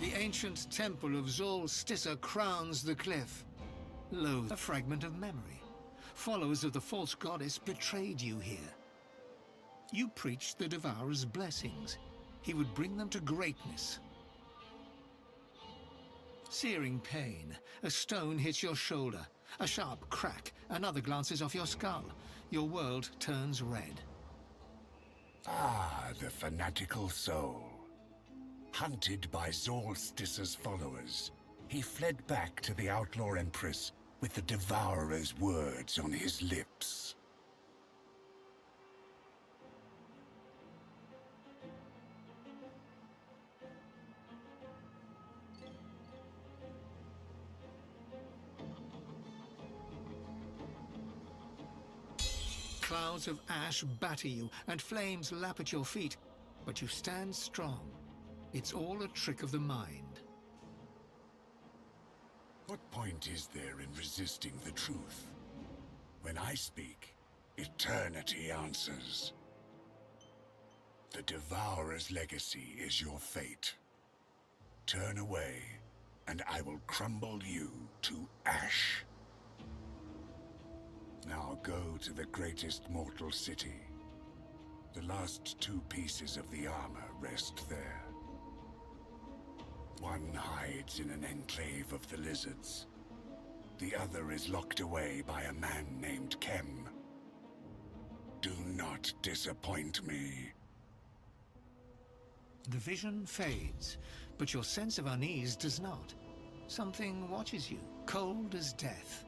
The ancient temple of Solstice crowns the cliff. Lo, a fragment of memory. Followers of the false goddess betrayed you here. You preached the Devourer's blessings. He would bring them to greatness. Searing pain. A stone hits your shoulder. A sharp crack. Another glances off your skull. Your world turns red. Ah, the fanatical soul. Hunted by Solstice's followers, he fled back to the Outlaw Empress with the Devourer's words on his lips. Clouds of ash batter you, and flames lap at your feet, but you stand strong. It's all a trick of the mind. What point is there in resisting the truth? When I speak, eternity answers. The Devourer's legacy is your fate. Turn away, and I will crumble you to ash. Now go to the greatest mortal city. The last two pieces of the armor rest there. One hides in an enclave of the lizards. The other is locked away by a man named Kem. Do not disappoint me. The vision fades, but your sense of unease does not. Something watches you, cold as death.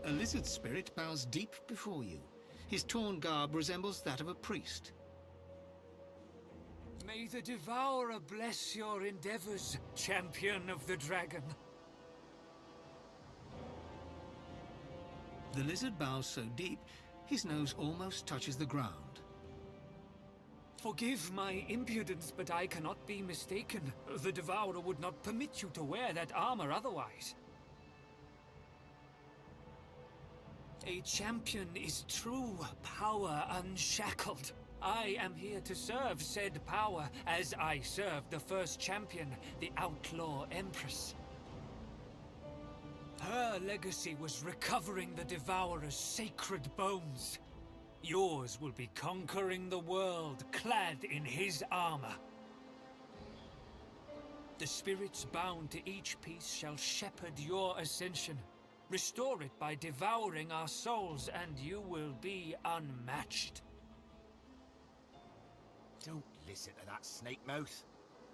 A lizard spirit bows deep before you. His torn garb resembles that of a priest. May the Devourer bless your endeavors, champion of the dragon. The lizard bows so deep, his nose almost touches the ground. Forgive my impudence, but I cannot be mistaken. The Devourer would not permit you to wear that armor otherwise. A champion is true power unshackled. I am here to serve said power as I served the first champion, the Outlaw Empress. Her legacy was recovering the Devourer's sacred bones. Yours will be conquering the world clad in his armor. The spirits bound to each piece shall shepherd your ascension. Restore it by devouring our souls, and you will be unmatched. Don't listen to that snake mouth.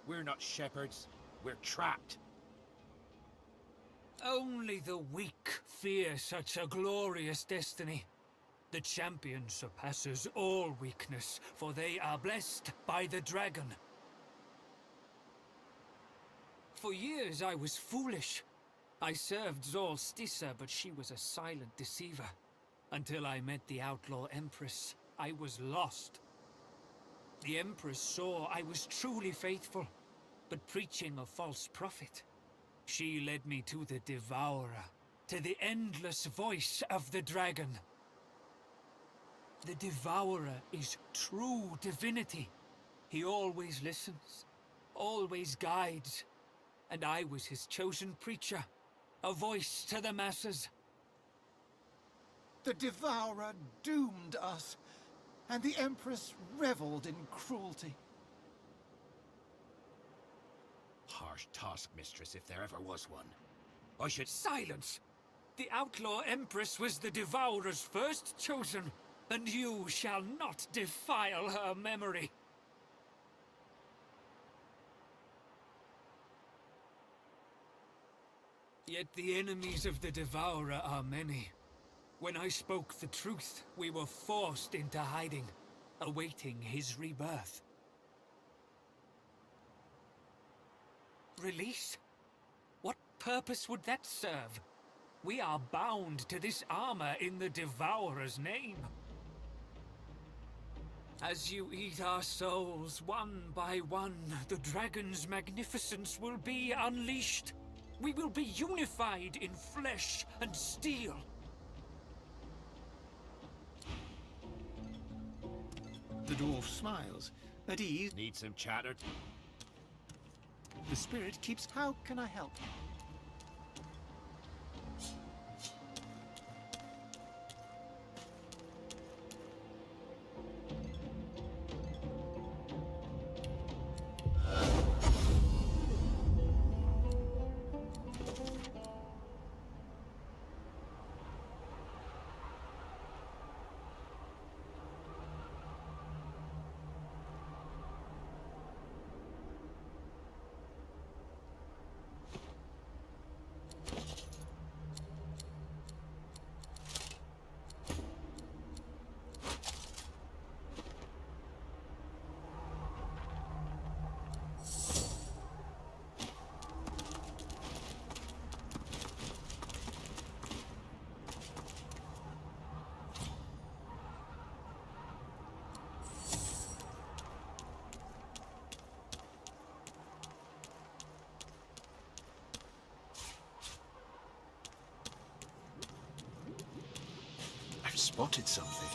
We're not shepherds. We're trapped. Only the weak fear such a glorious destiny. The champion surpasses all weakness, for they are blessed by the dragon. For years I was foolish. I served Solstice, but she was a silent deceiver. Until I met the Outlaw Empress, I was lost. The Empress saw I was truly faithful, but preaching a false prophet. She led me to the Devourer, to the endless voice of the dragon. The Devourer is true divinity. He always listens, always guides, and I was his chosen preacher, a voice to the masses. The Devourer doomed us, and the Empress reveled in cruelty. Harsh task, mistress, if there ever was one. I should... Silence! The Outlaw Empress was the Devourer's first chosen, and you shall not defile her memory. Yet the enemies of the Devourer are many. When I spoke the truth, we were forced into hiding, awaiting his rebirth. Release? What purpose would that serve? We are bound to this armor in the Devourer's name. As you eat our souls, one by one, the dragon's magnificence will be unleashed. We will be unified in flesh and steel. The dwarf smiles. At ease, Need some chatter? the spirit keeps... How can I help? I've spotted something.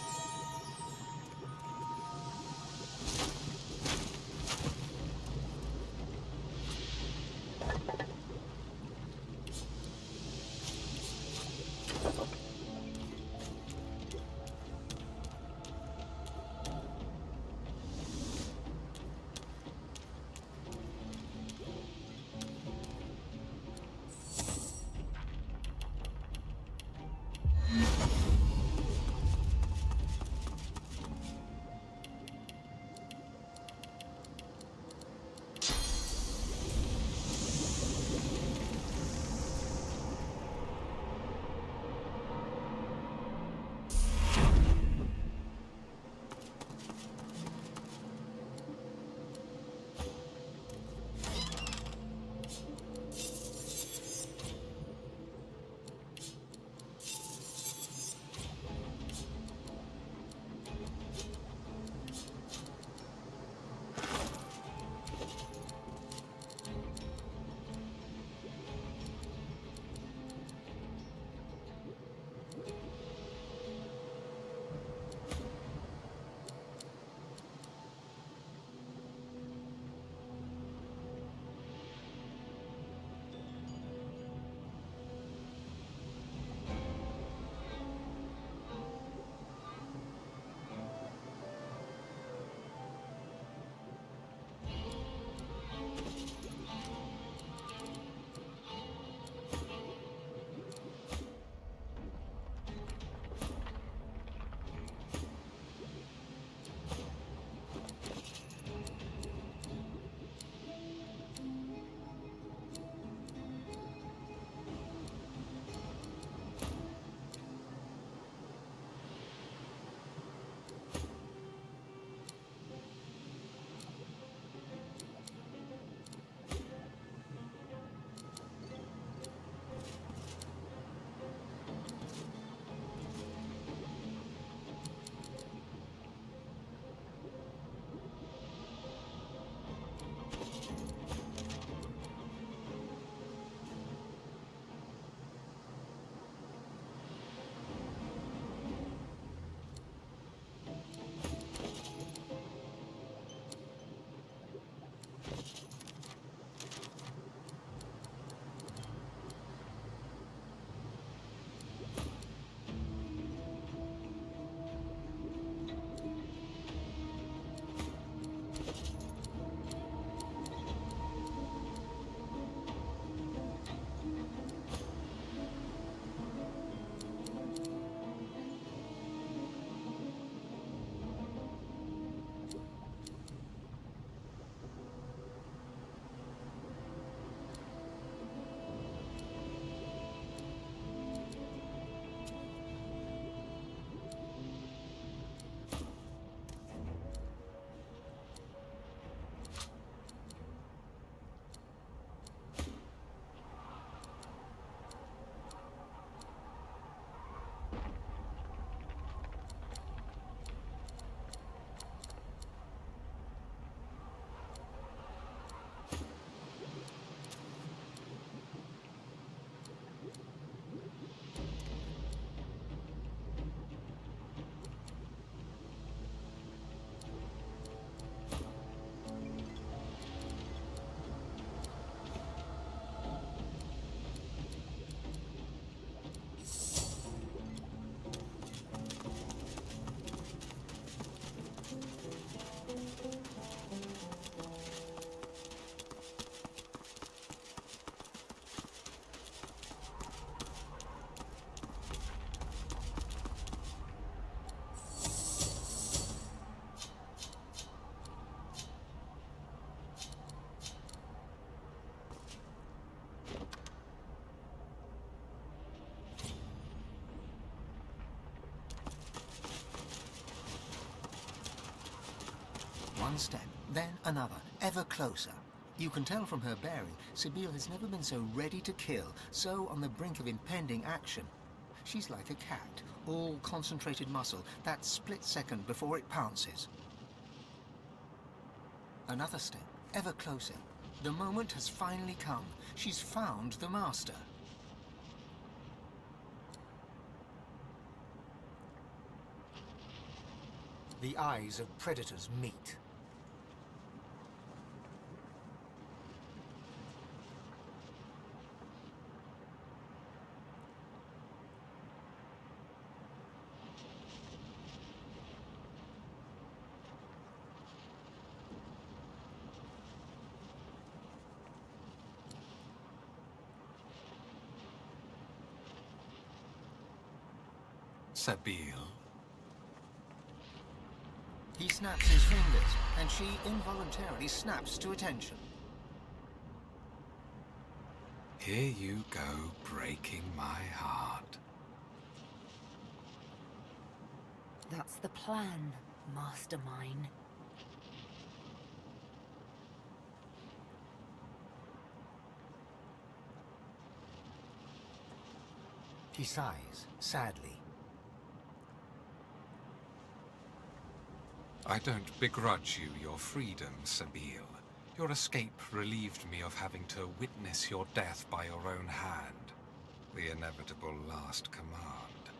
one step, then another, ever closer. You can tell from her bearing, Sabine has never been so ready to kill, so on the brink of impending action. She's like a cat, all concentrated muscle, that split second before it pounces. Another step, ever closer. The moment has finally come. She's found the master. The eyes of predators meet. Sabine. He snaps his fingers, and she involuntarily snaps to attention. Here you go, breaking my heart. That's the plan, mastermind. He sighs, sadly. I don't begrudge you your freedom, Sabine. Your escape relieved me of having to witness your death by your own hand. The inevitable last command.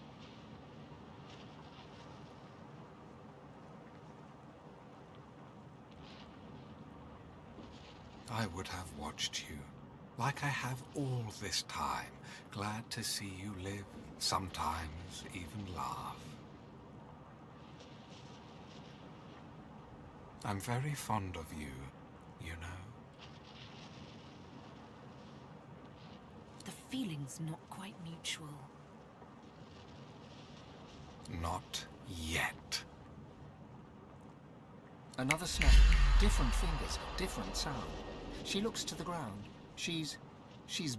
I would have watched you, like I have all this time, glad to see you live, sometimes even laugh. I'm very fond of you, you know. The feeling's not quite mutual. Not yet. Another snap, different fingers, different sound. She looks to the ground. She's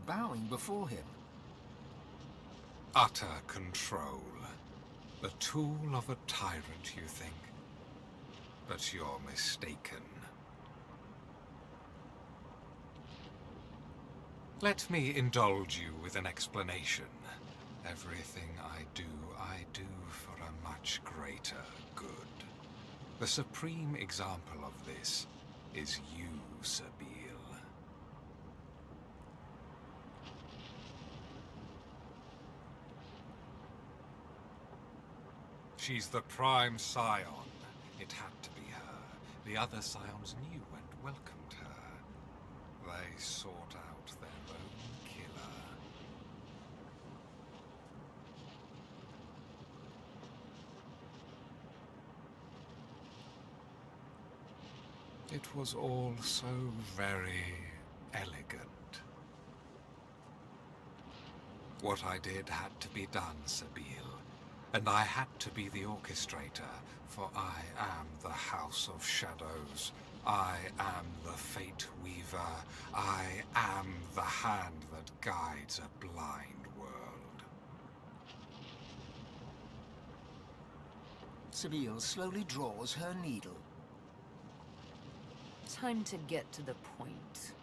bowing before him. Utter control. The tool of a tyrant, you think? But you're mistaken. Let me indulge you with an explanation. Everything I do for a much greater good. The supreme example of this is you, Sabine. She's the prime scion. It had to be her. The other scions knew and welcomed her. They sought out their own killer. It was all so very elegant. What I did had to be done, Sabine. And I had to be the orchestrator, for I am the House of Shadows. I am the Fate Weaver. I am the hand that guides a blind world. Sabine slowly draws her needle. Time to get to the point.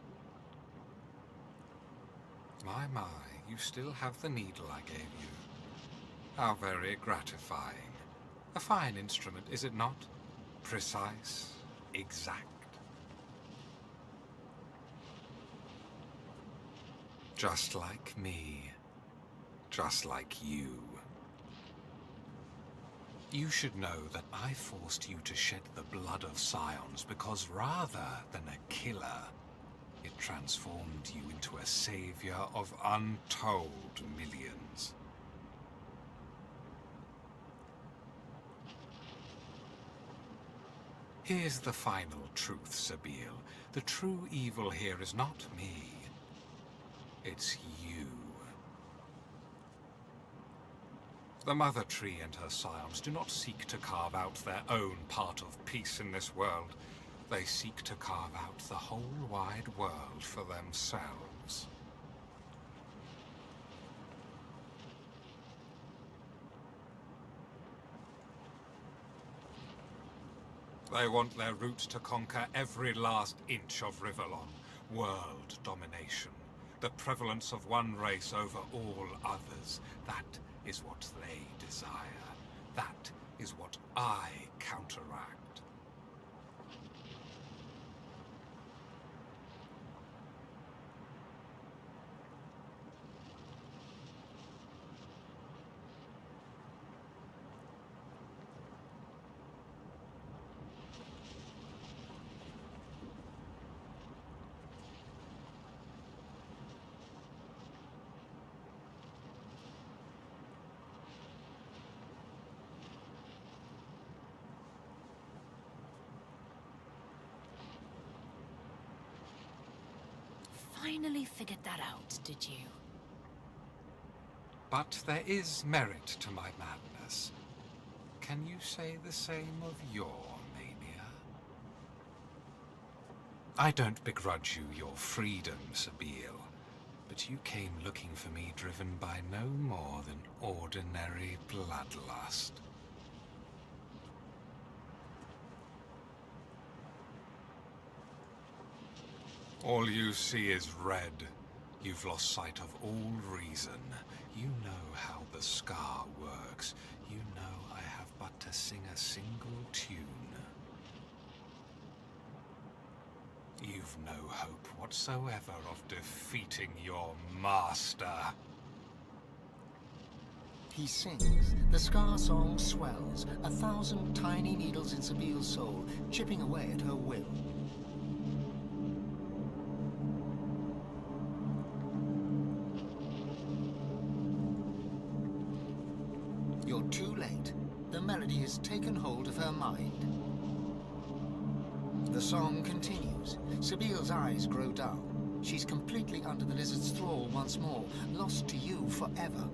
My, you still have the needle I gave you. How very gratifying. A fine instrument, is it not? Precise, exact. Just like me. Just like you. You should know that I forced you to shed the blood of scions because rather than a killer, it transformed you into a savior of untold millions. Here's the final truth, Sabine. The true evil here is not me. It's you. The Mother Tree and her scions do not seek to carve out their own part of peace in this world. They seek to carve out the whole wide world for themselves. They want their route to conquer every last inch of Rivellon. World domination. The prevalence of one race over all others. That is what they desire. That is what I counteract. Finally figured that out, did you? But there is merit to my madness. Can you say the same of your mania? I don't begrudge you your freedom, Sabine, but you came looking for me driven by no more than ordinary bloodlust. All you see is red. You've lost sight of all reason. You know how the scar works. You know I have but to sing a single tune. You've no hope whatsoever of defeating your master. He sings. The scar song swells, 1,000 tiny needles in Sabile's soul, chipping away at her will. You're too late. The melody has taken hold of her mind. The song continues. Sabile's eyes grow dull. She's completely under the lizard's thrall once more, lost to you forever.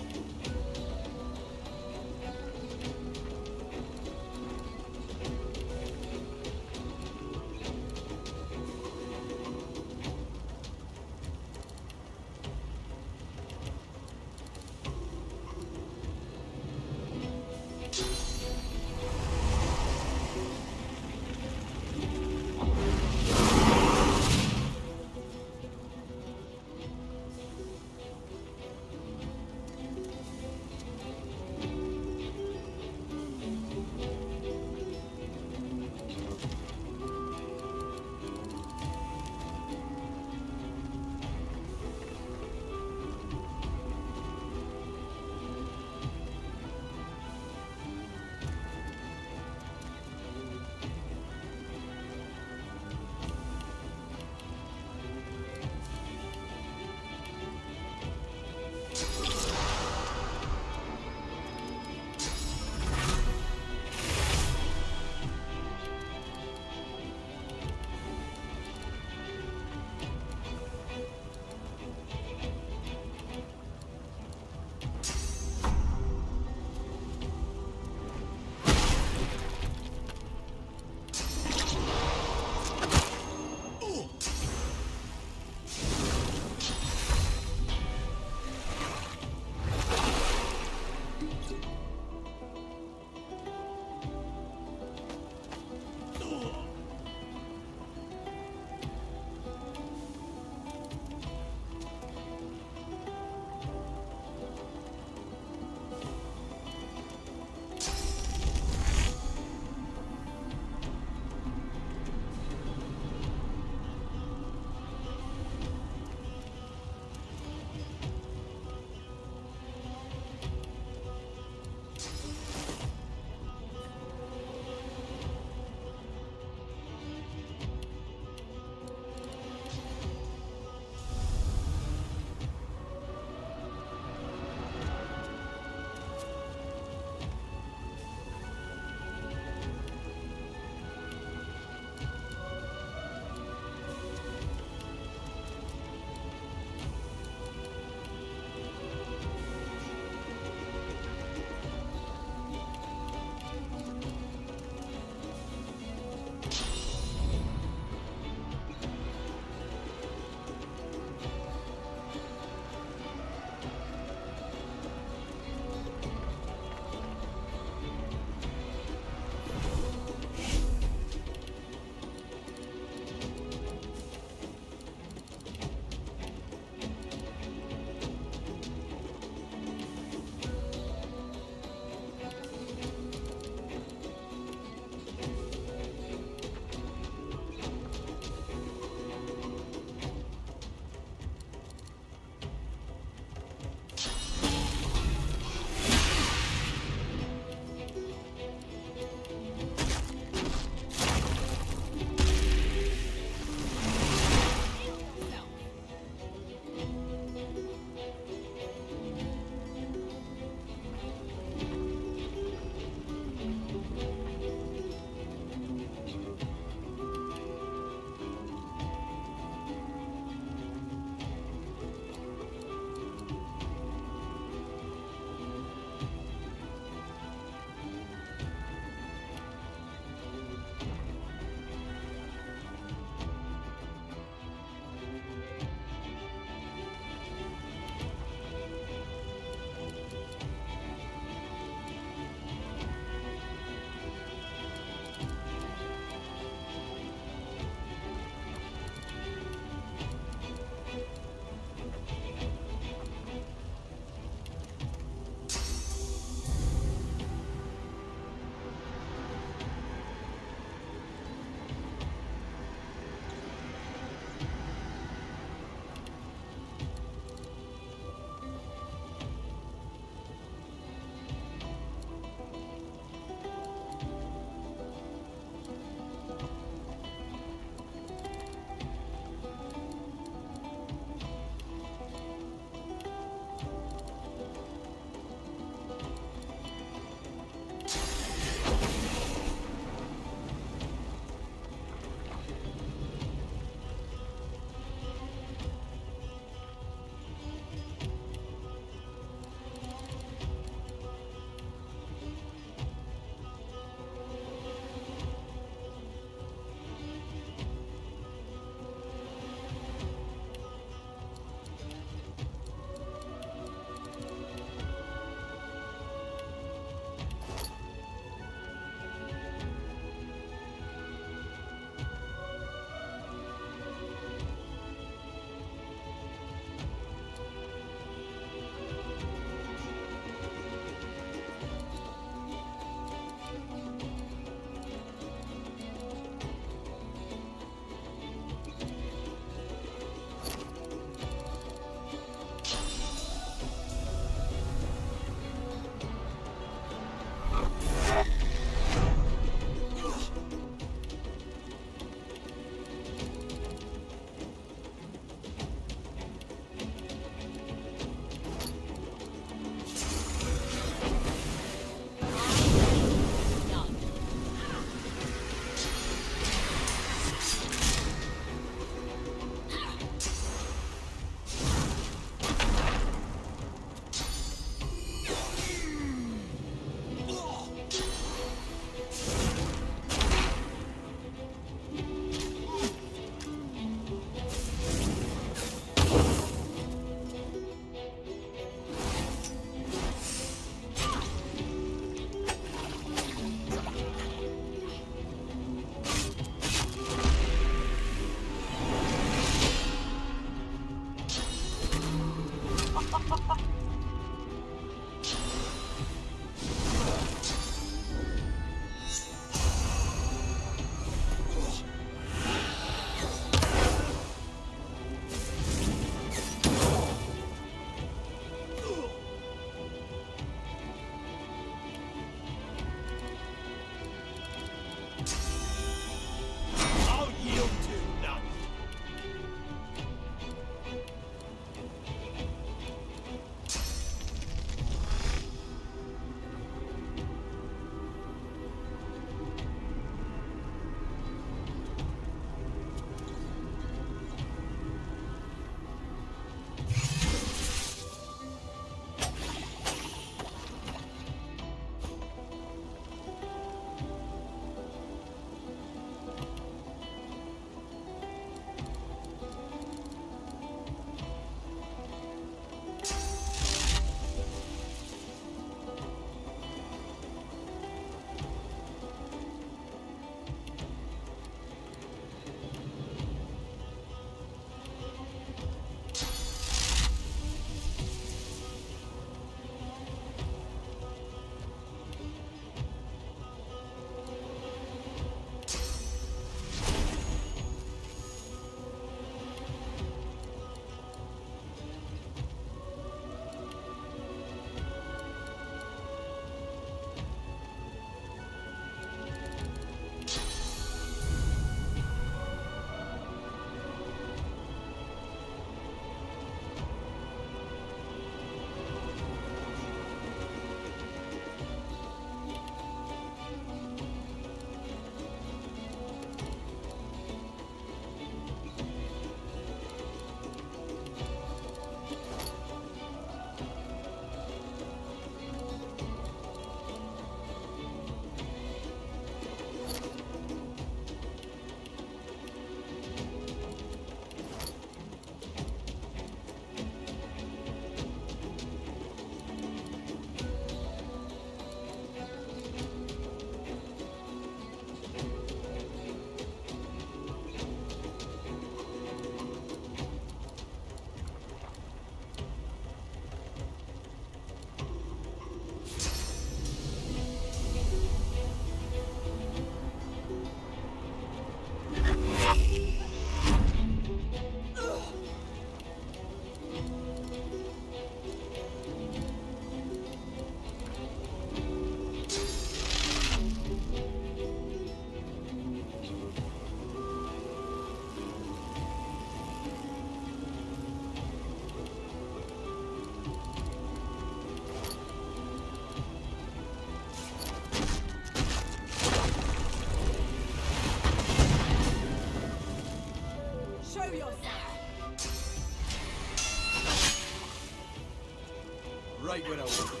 right where I want it.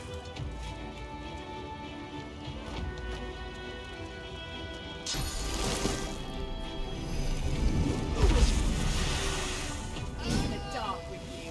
In the dark with you.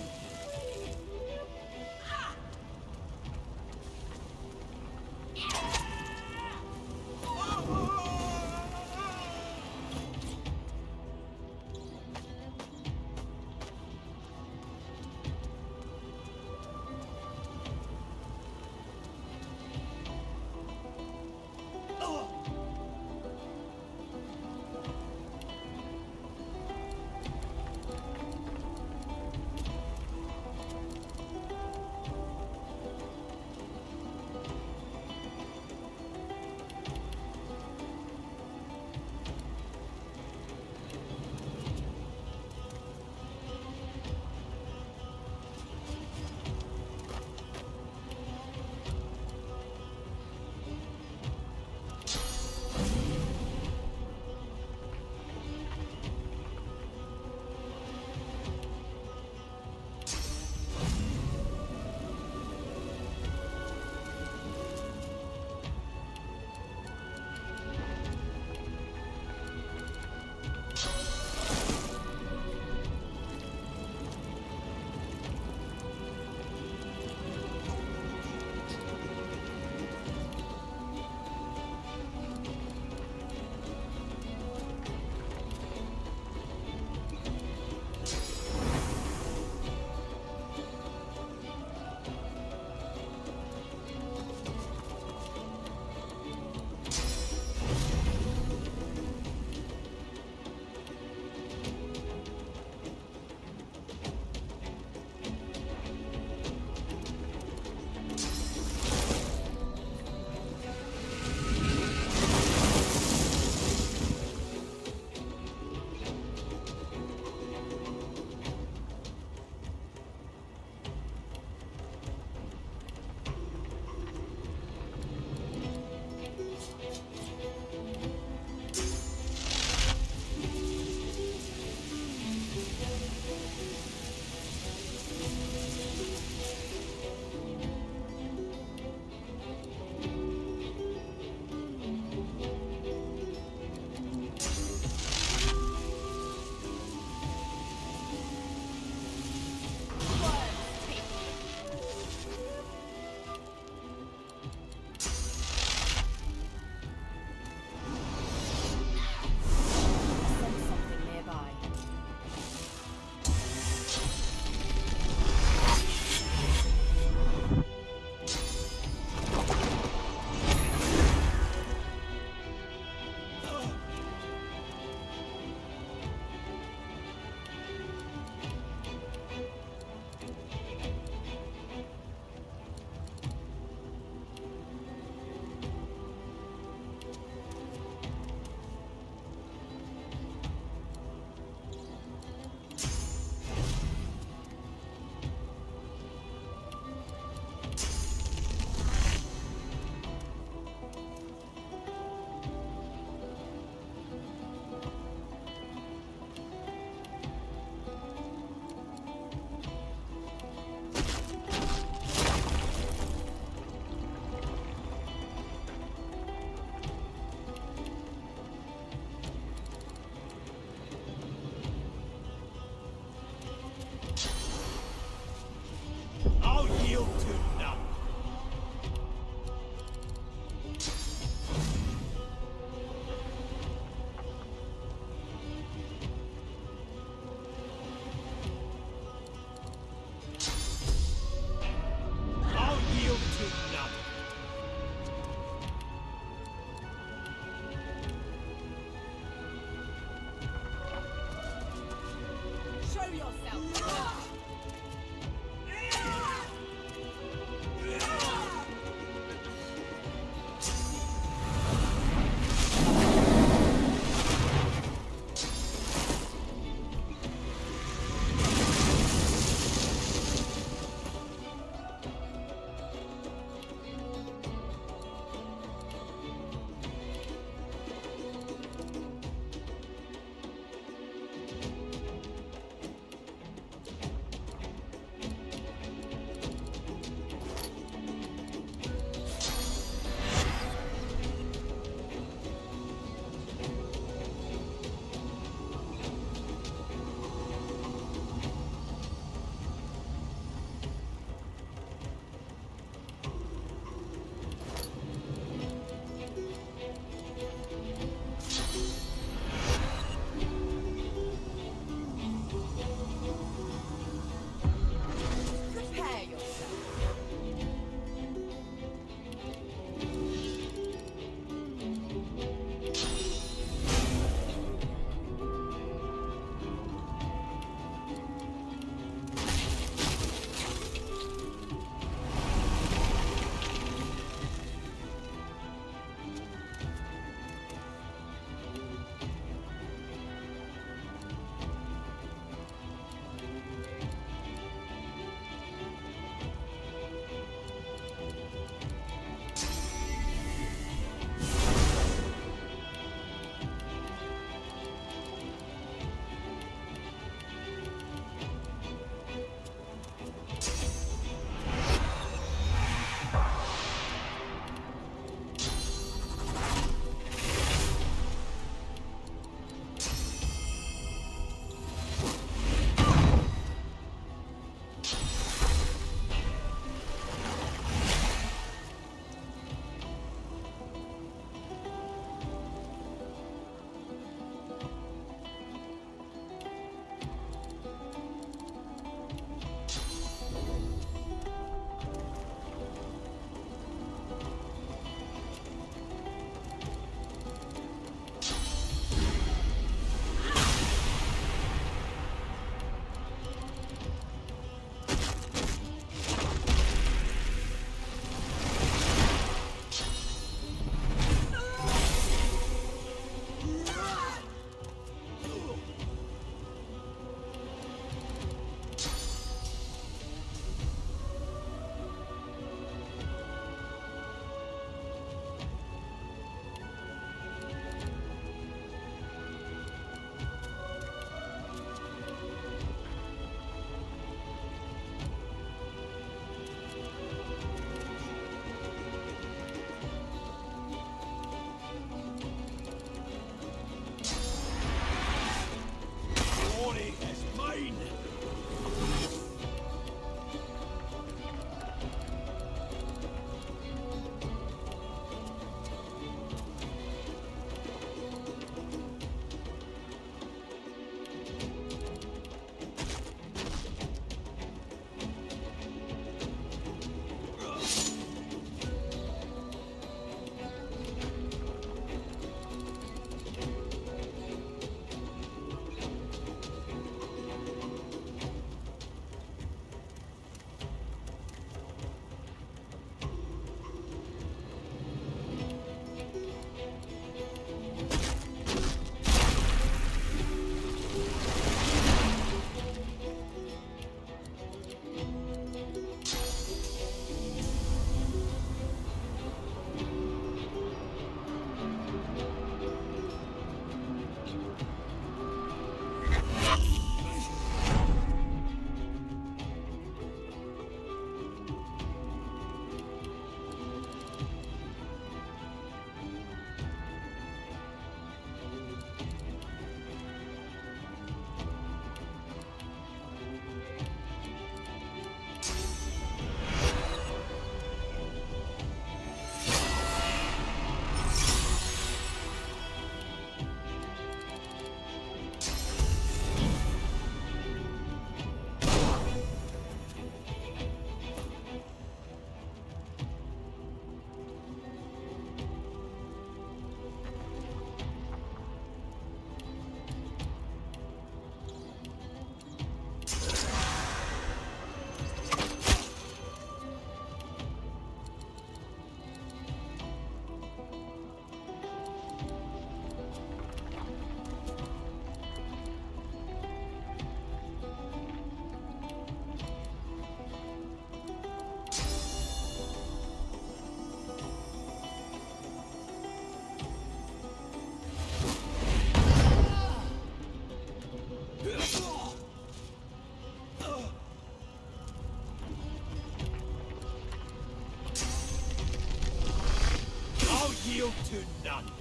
yield to none.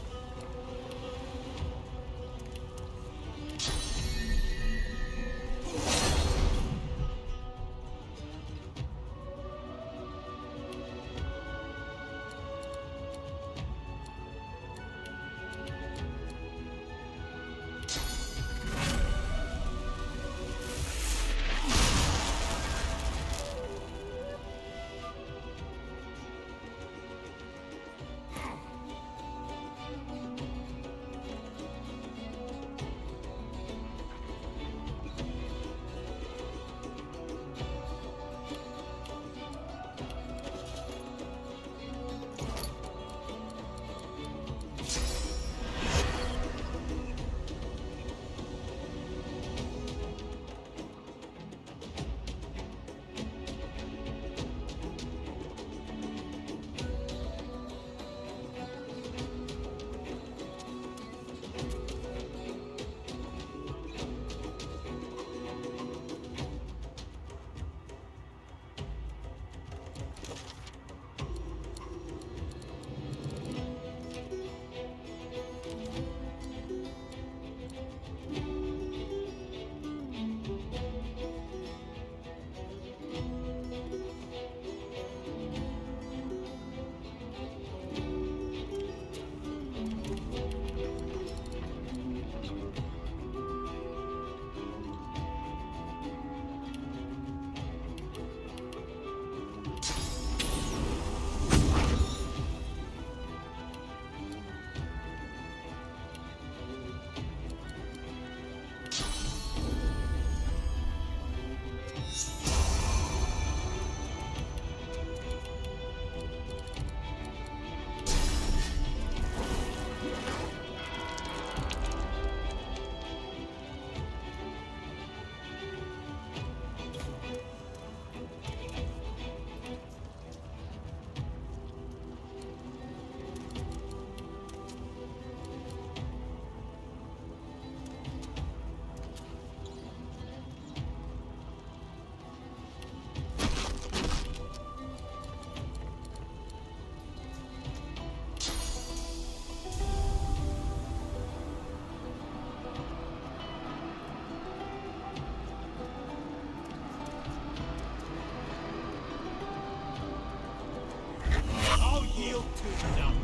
Yield to none.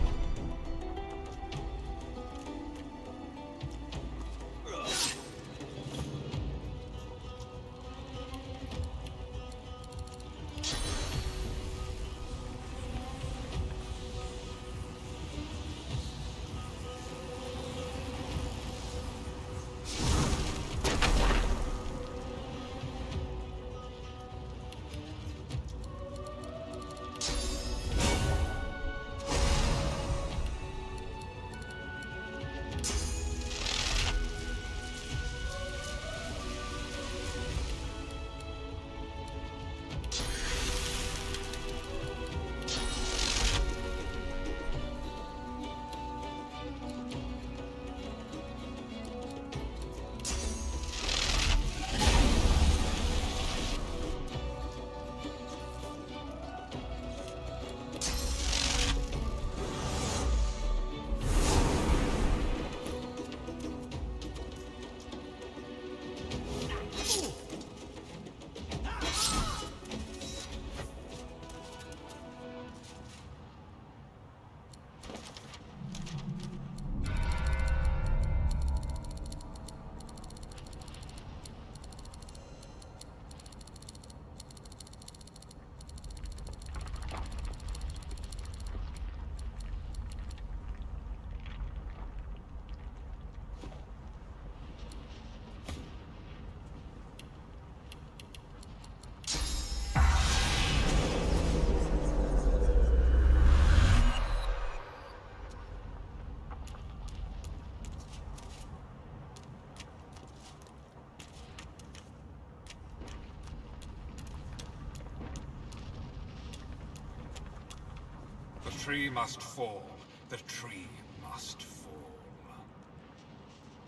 The tree must fall. The tree must fall.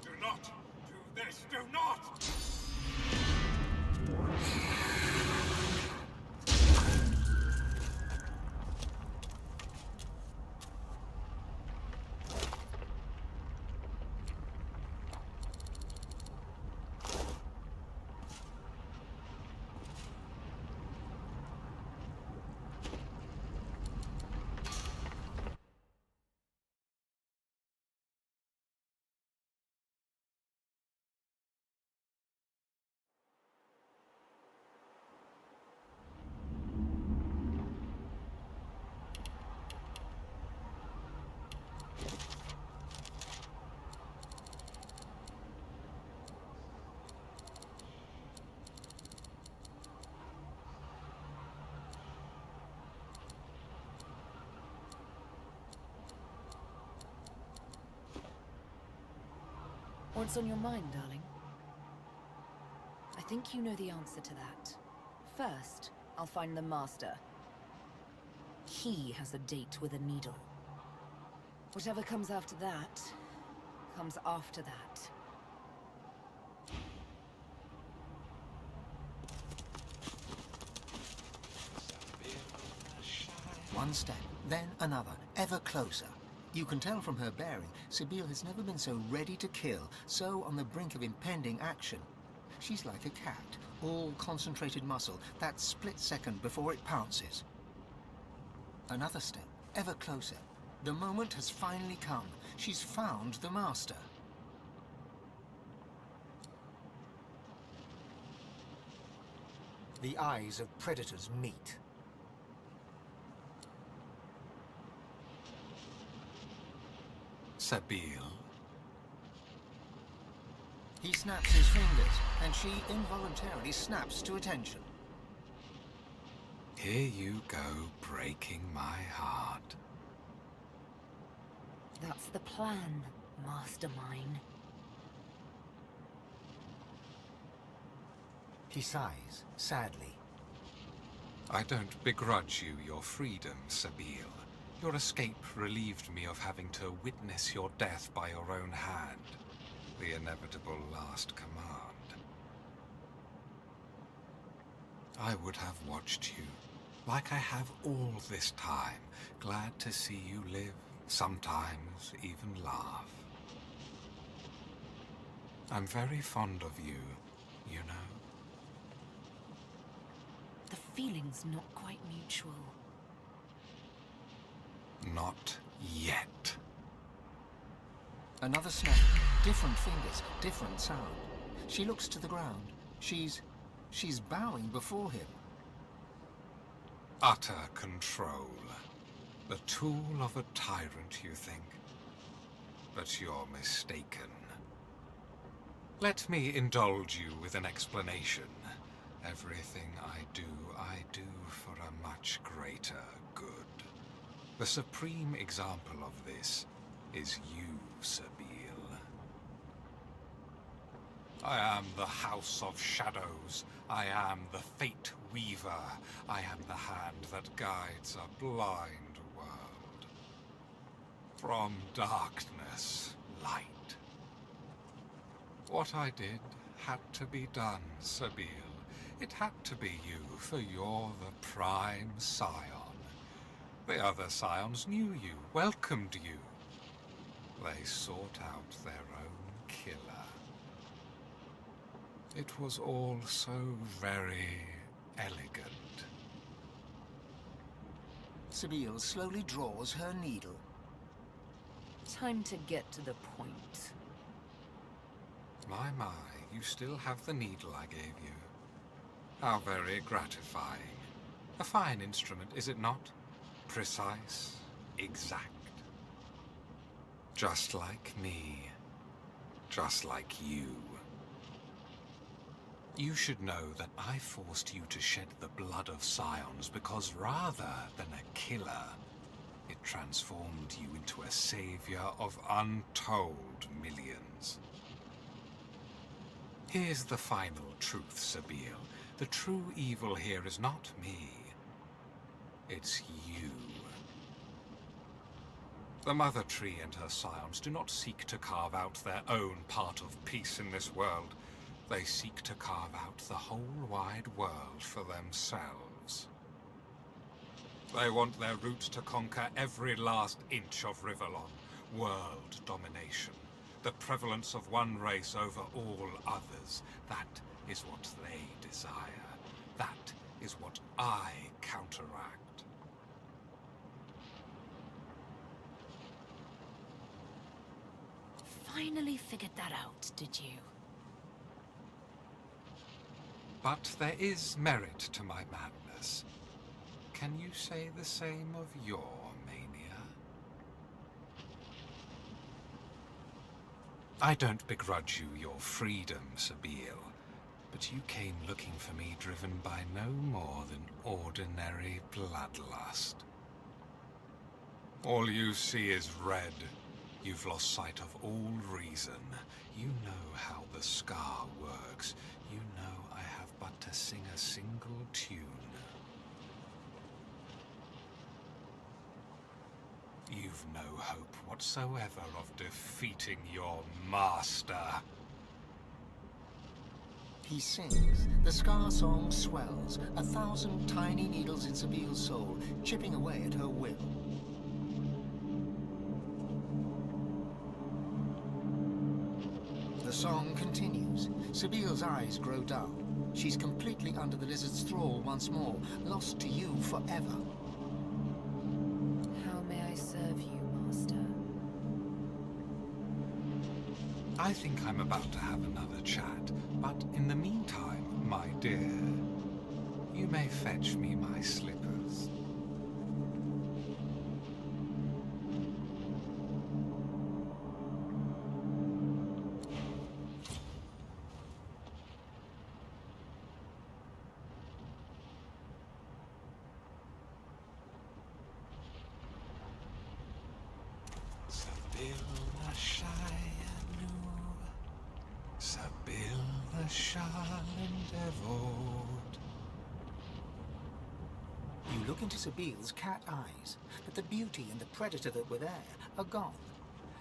Do not do this. Do not! What's on your mind, darling? I think you know the answer to that. First, I'll find the Master. He has a date with a needle. Whatever comes after that, comes after that. One step, then another, ever closer. You can tell from her bearing, Sabine has never been so ready to kill, so on the brink of impending action. She's like a cat, all concentrated muscle, that split second before it pounces. Another step, ever closer. The moment has finally come. She's found the Master. The eyes of predators meet. Sabine. He snaps his fingers, and she involuntarily snaps to attention. Here you go, breaking my heart. That's the plan, mastermind. He sighs, sadly. I don't begrudge you your freedom, Sabine. Your escape relieved me of having to witness your death by your own hand. The inevitable last command. I would have watched you, like I have all this time, glad to see you live, sometimes even laugh. I'm very fond of you, you know. The feeling's not quite mutual. Not yet. Another snap, different fingers, different sound. She looks to the ground. She's bowing before him. Utter control. The tool of a tyrant, you think? But you're mistaken. Let me indulge you with an explanation. Everything I do for a much greater good. The supreme example of this is you, Sabine. I am the House of Shadows. I am the Fate Weaver. I am the hand that guides a blind world. From darkness, light. What I did had to be done, Sabine. It had to be you, for you're the prime scion. The other scions knew you, welcomed you. They sought out their own killer. It was all so very elegant. Sabine slowly draws her needle. Time to get to the point. My, you still have the needle I gave you. How very gratifying. A fine instrument, is it not? Precise, exact. Just like me. Just like you. You should know that I forced you to shed the blood of scions because rather than a killer, it transformed you into a savior of untold millions. Here's the final truth, Sabine. The true evil here is not me. It's you. The Mother Tree and her scions do not seek to carve out their own part of peace in this world. They seek to carve out the whole wide world for themselves. They want their roots to conquer every last inch of Rivellon. World domination. The prevalence of one race over all others. That is what they desire. That is what I counteract. Finally figured that out, did you? But there is merit to my madness. Can you say the same of your mania? I don't begrudge you your freedom, Sabine, but you came looking for me driven by no more than ordinary bloodlust. All you see is red, You've lost sight of all reason. You know how the scar works. You know I have but to sing a single tune. You've no hope whatsoever of defeating your master. He sings. The Scar song swells, 1,000 tiny needles in Sabile's soul, chipping away at her will. The song continues. Sabile's eyes grow dull. She's completely under the lizard's thrall once more, lost to you forever. How may I serve you, Master? I think I'm about to have another chat, but in the meantime, my dear, you may fetch me my slippers. You look into Sabile's cat eyes, but the beauty and the predator that were there are gone.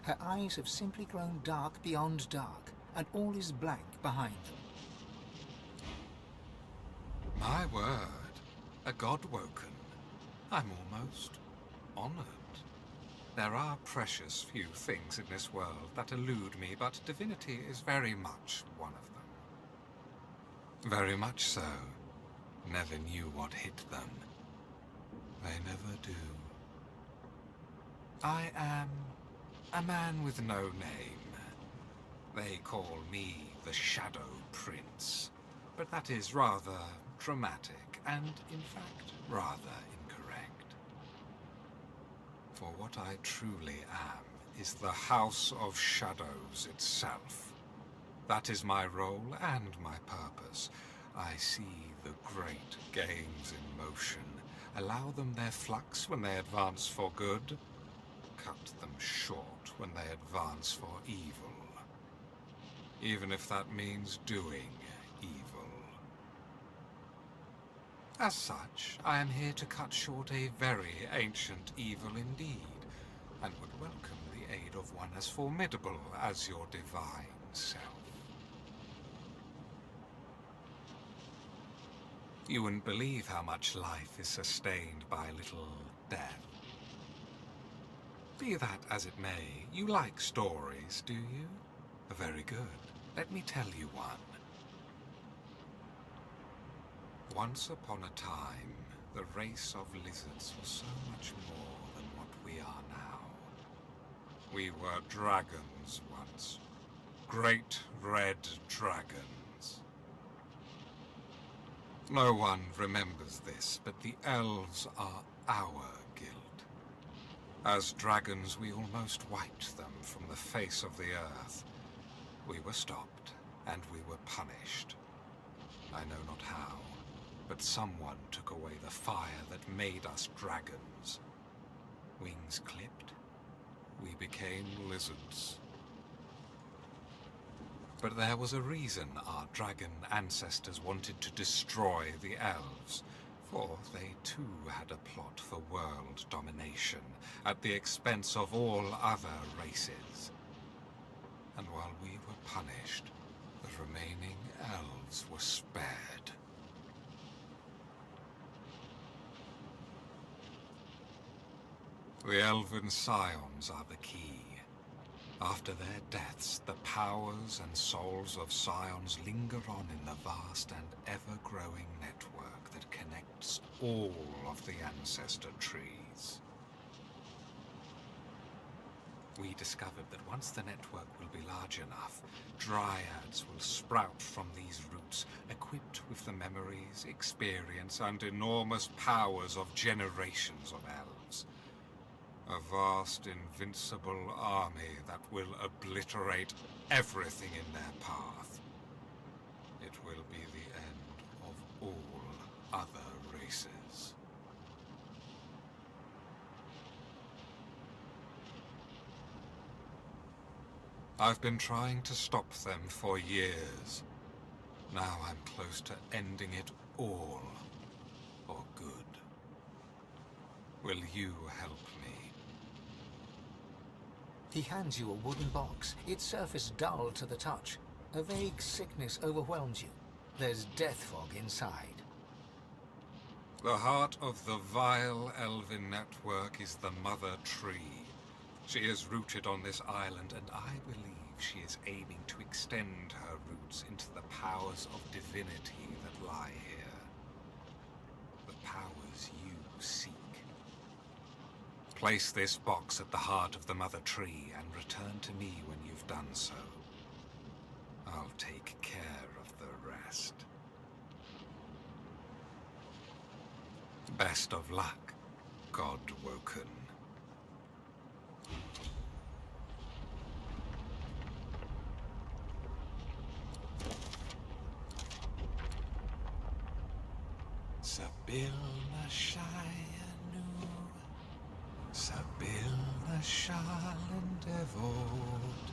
Her eyes have simply grown dark beyond dark, and all is blank behind them. My word, a god woken. I'm almost honored. There are precious few things in this world that elude me, but divinity is very much one of them. Very much so. Never knew what hit them. They never do. I am a man with no name. They call me the Shadow Prince, but that is rather dramatic and, in fact, rather incorrect. For what I truly am is the House of Shadows itself. That is my role and my purpose. I see the great games in motion, allow them their flux when they advance for good, cut them short when they advance for evil. Even if that means doing evil. As such, I am here to cut short a very ancient evil indeed, and would welcome the aid of one as formidable as your divine self. You wouldn't believe how much life is sustained by a little death. Be that as it may, you like stories, do you? Very good. Let me tell you one. Once upon a time, the race of lizards was so much more than what we are now. We were dragons once. Great red dragons. No one remembers this, but the elves are our guild. As dragons, we almost wiped them from the face of the earth. We were stopped, and we were punished. I know not how, but someone took away the fire that made us dragons. Wings clipped, we became lizards. But there was a reason our dragon ancestors wanted to destroy the elves, for they too had a plot for world domination, at the expense of all other races. And while we were punished, the remaining elves were spared. The elven scions are the key. After their deaths, the powers and souls of scions linger on in the vast and ever-growing network that connects all of the ancestor trees. We discovered that once the network will be large enough, dryads will sprout from these roots, equipped with the memories, experience, and enormous powers of generations of elves. A vast, invincible army that will obliterate everything in their path. It will be the end of all other races. I've been trying to stop them for years. Now I'm close to ending it all. For good. Will you help me? He hands you a wooden box, its surface dull to the touch. A vague sickness overwhelms you. There's death fog inside. The heart of the vile elven network is the Mother Tree. She is rooted on this island, and I believe she is aiming to extend her roots into the powers of divinity that lie here. The powers you seek. Place this box at the heart of the Mother Tree and return to me when you've done so. I'll take care of the rest. Best of luck, Godwoken. Sabil Nashayanu, Sabil Nashalan Devod.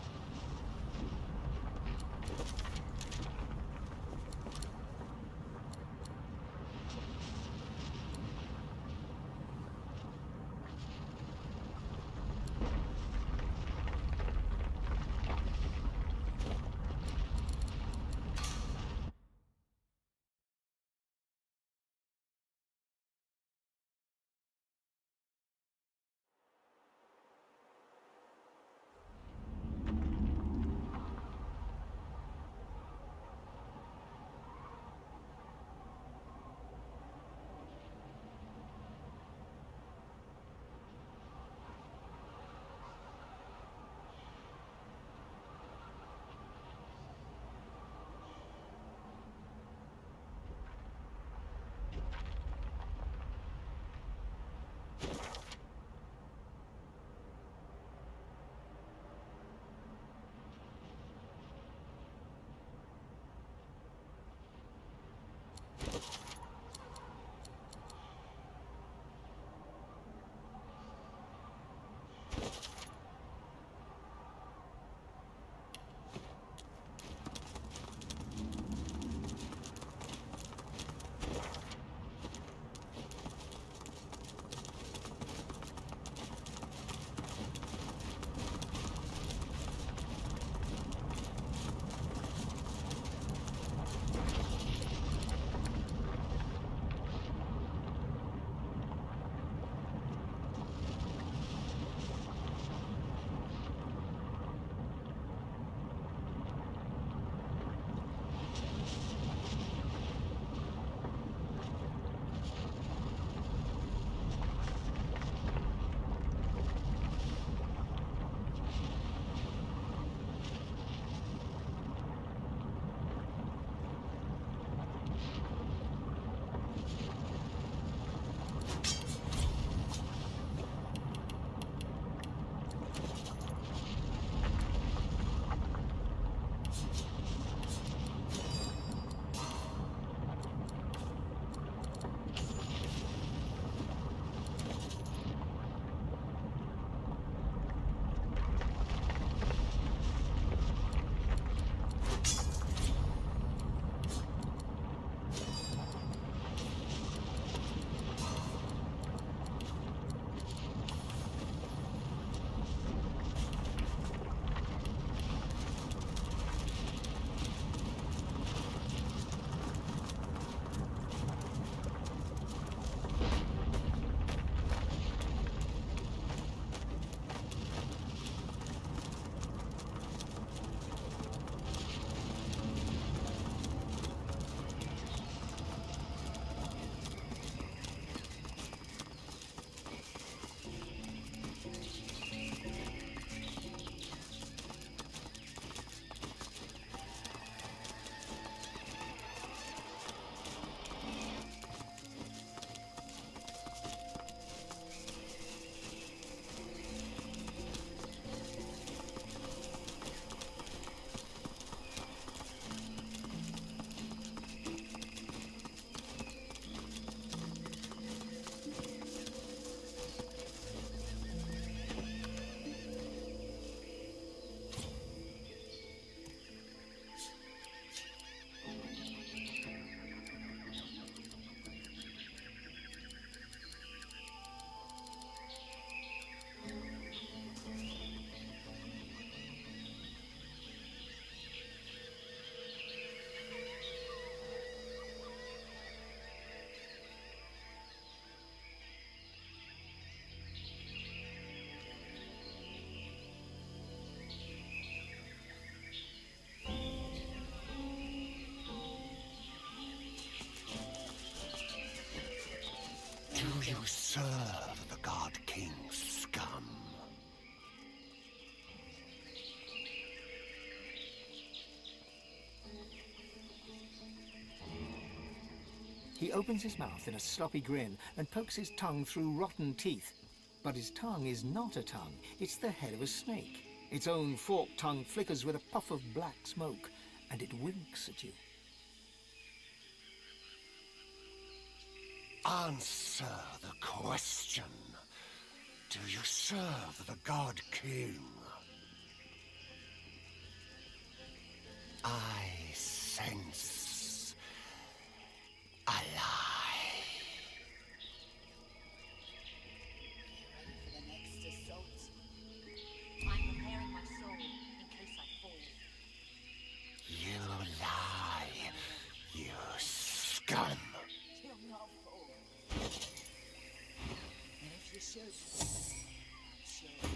you serve the God King's scum? He opens his mouth in a sloppy grin and pokes his tongue through rotten teeth. But his tongue is not a tongue, it's the head of a snake. Its own forked tongue flickers with a puff of black smoke, and it winks at you. Answer the question. Do you serve the God King? I sense a lie. For the next assault. I'm preparing my soul in case I fall. You lie, you scum. Till not fall. And if you should, I'm sure.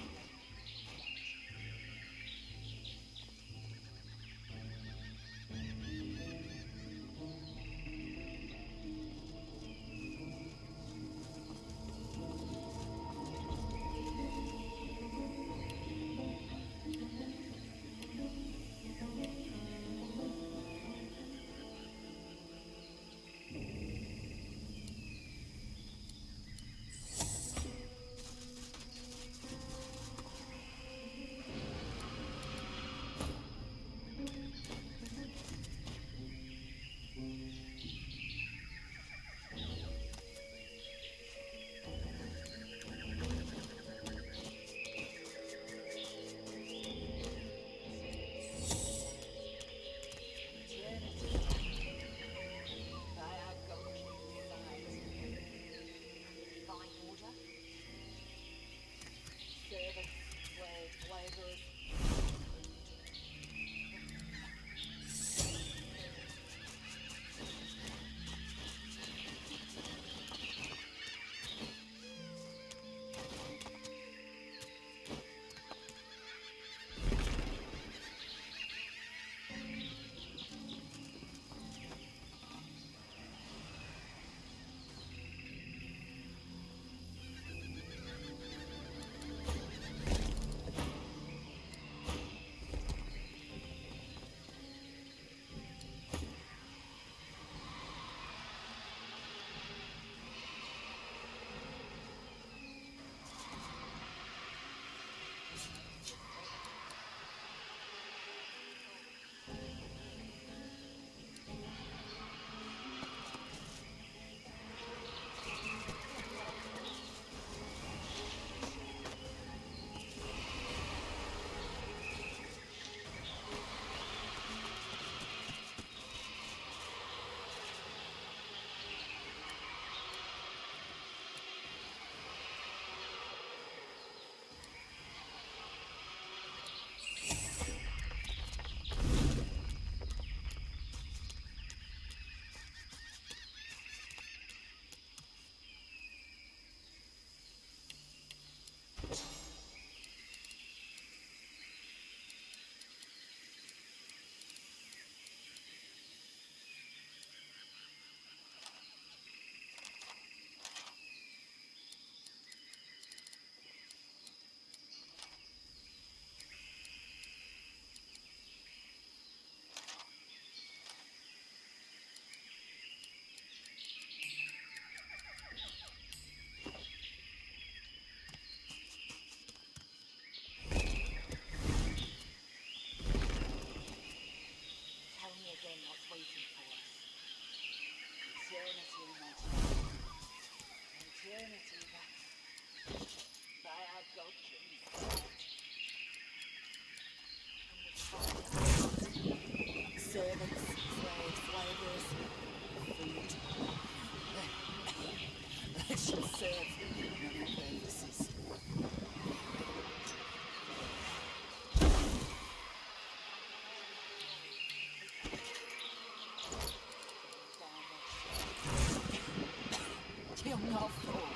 Servants, slaves, laborers, food. They shall serve many purposes. Till not fall.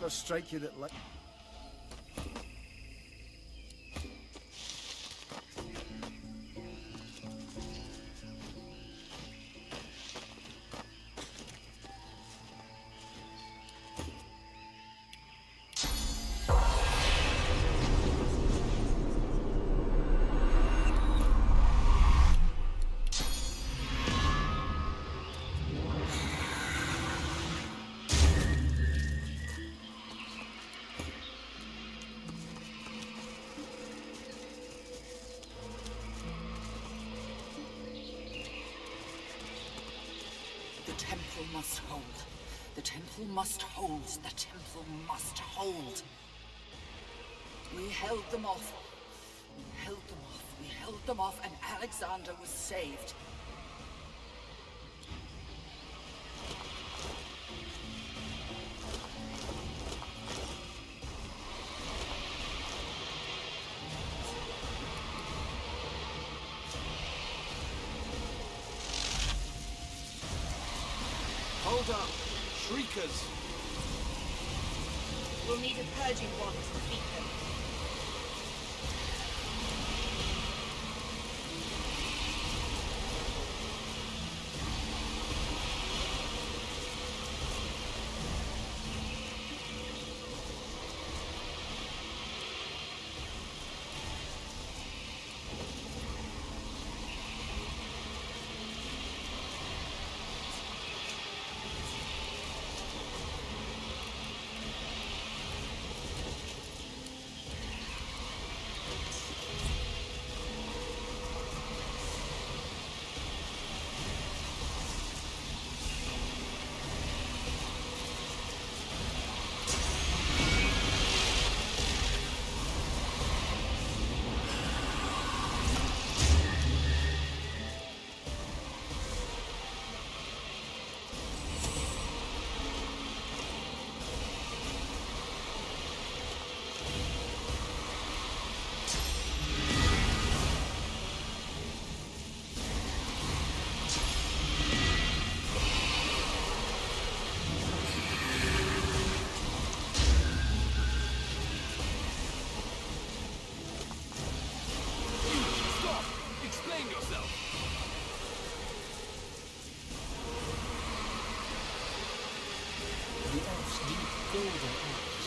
ever strike you that like... The temple must hold. The temple must hold. The temple must hold. We held them off. We held them off. We held them off, and Alexander was saved. Hold up! Shriekers! We'll need a purging wand to defeat them.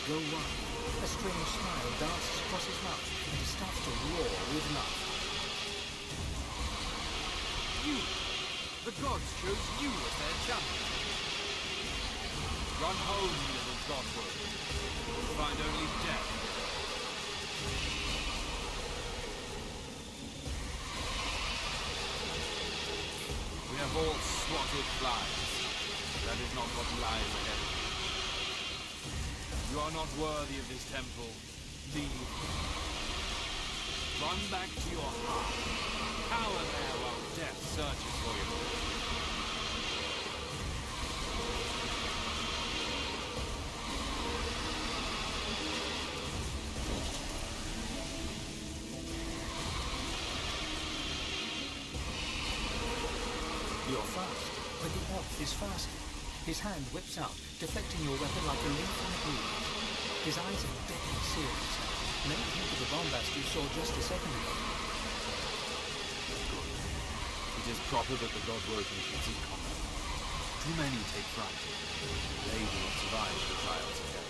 Go wild. A strange smile dances across his mouth, and he starts to roar with love. You! The gods chose you as their champion. Run home, you little godward. You'll find only death. We have all swatted flies. That is not what lies ahead of you. You are not worthy of this temple. Leave. Run back to your heart. Cower there while death searches for you. You're fast, but the elf is faster. His hand whips out, deflecting your weapon like a leaf on a breeze. His eyes are deadly serious. Maybe think of the bombast you saw just a second ago. It is proper that the godward concedes combat. Too many take fright. They do not survive the trials of death.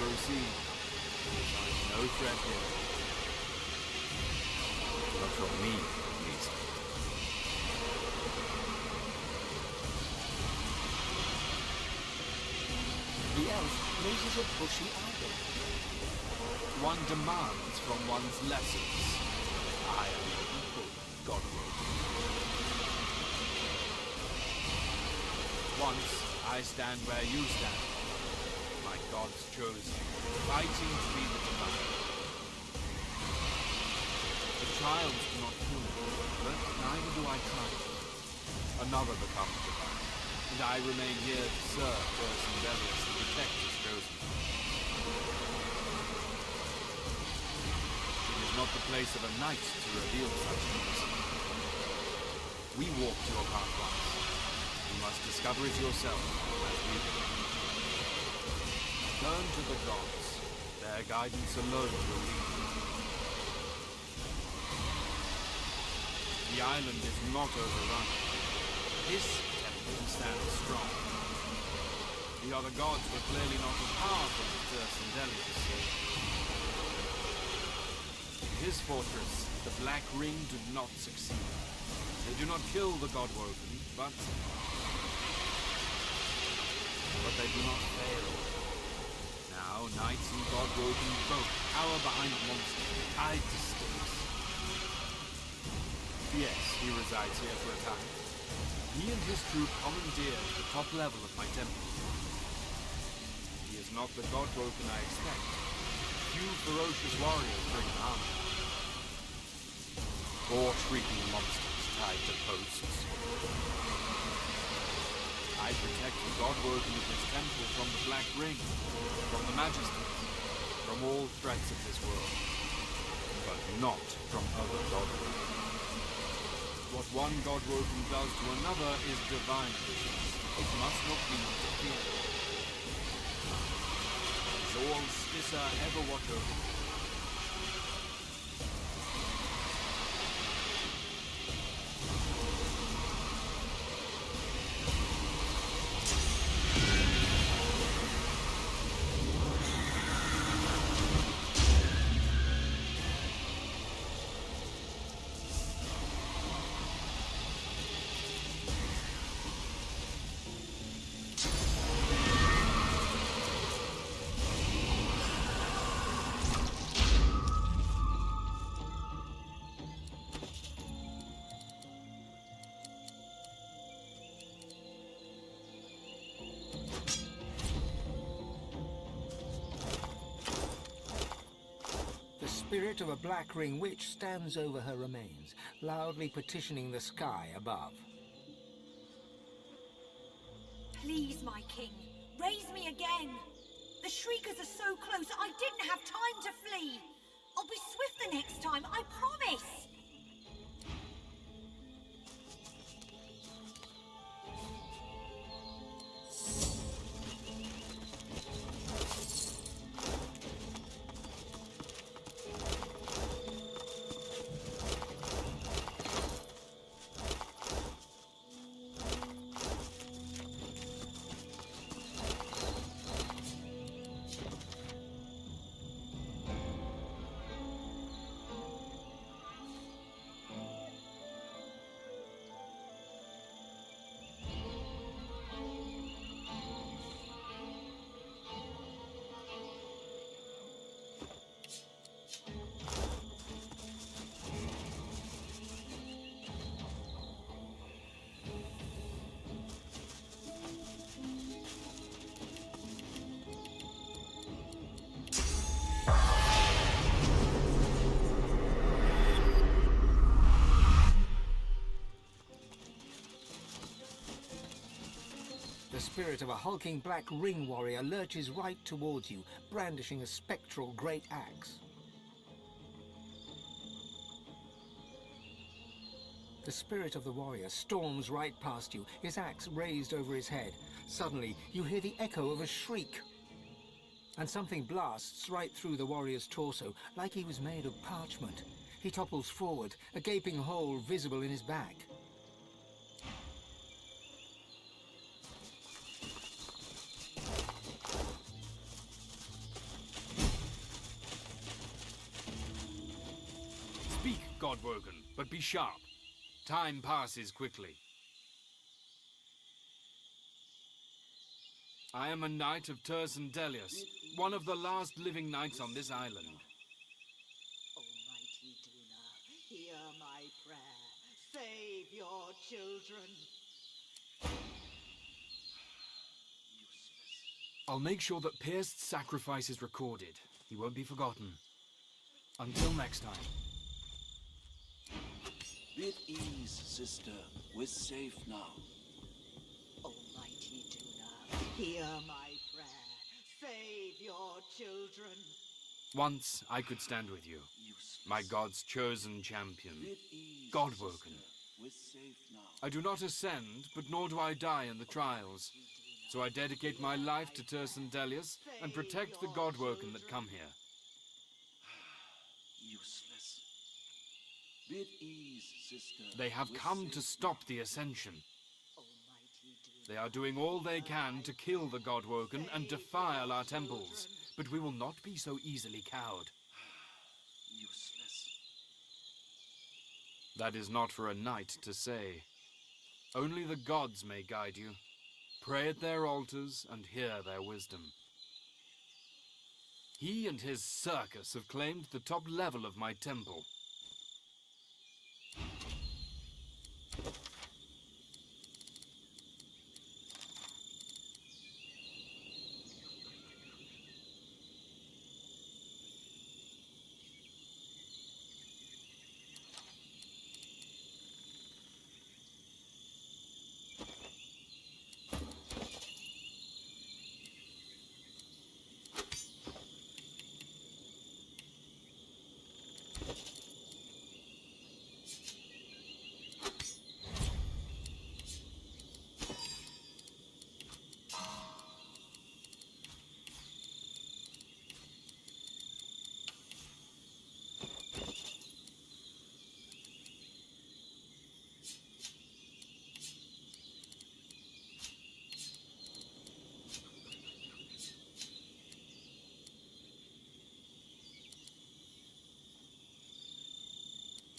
Proceed. There is no threat here. Not from me, at least. The elf raises a bushy eyebrow. One demands from one's lessons. I am the equal godward. Once, I stand where you stand. My gods chose you, fighting to be the divine. The trials do not kill me, but neither do I try to. Another becomes divine, and I remain here to serve Ursa Delius and protect his chosen. It is not the place of a knight to reveal such things. We walked your path once. You must discover it yourself, as we did. Turn to the gods. Their guidance alone will lead you. The island is not overrun. This temple stands strong. The other gods were clearly not as powerful as Ursa Delius. In his fortress, the Black Ring do not succeed. They do not kill the Godwoken, but they do not fail. Now, knights and Godwoken both cower behind monsters, tied to stakes. Yes, he resides here for a time. He and his troop commandeer the top level of my temple. He is not the Godwoken I expect. Few ferocious warriors bring an army. Or shrieking monsters tied to posts. I protect the Godwoken of this temple from the Black Ring, from the Majesties, from all threats of this world, but not from other Godwoken. What one Godwoken does to another is divine business. It must not be interfered. Zor Stissa ever watch over me? The spirit of a Black Ring witch stands over her remains, loudly petitioning the sky above. Please, my king, raise me again. The Shriekers are so close, I didn't have time to flee. I'll be swift the next time, I promise. The spirit of a hulking Black Ring warrior lurches right towards you, brandishing a spectral great axe. The spirit of the warrior storms right past you, his axe raised over his head. Suddenly, you hear the echo of a shriek. And something blasts right through the warrior's torso, like he was made of parchment. He topples forward, a gaping hole visible in his back. Speak, Godwoken, but be sharp. Time passes quickly. I am a knight of Tursan Delius, one of the last living knights on this island. Almighty Duna, hear my prayer. Save your children. I'll make sure that Pierced's sacrifice is recorded. He won't be forgotten. Until next time. At ease, sister. We're safe now. Almighty Duna, hear my prayer. Save your children. Once I could stand with you, my god's chosen champion, Godwoken. We're safe now. I do not ascend, but nor do I die in the trials. So I dedicate my life to Tirsan Delius and protect the Godwoken that come here. Useless. At ease, sister. They have We're come safe to stop the ascension. Almighty Duna, They are doing all they can to kill the Godwoken and defile our temples. But we will not be so easily cowed. Useless. That is not for a knight to say. Only the gods may guide you. Pray at their altars and hear their wisdom. He and his circus have claimed the top level of my temple.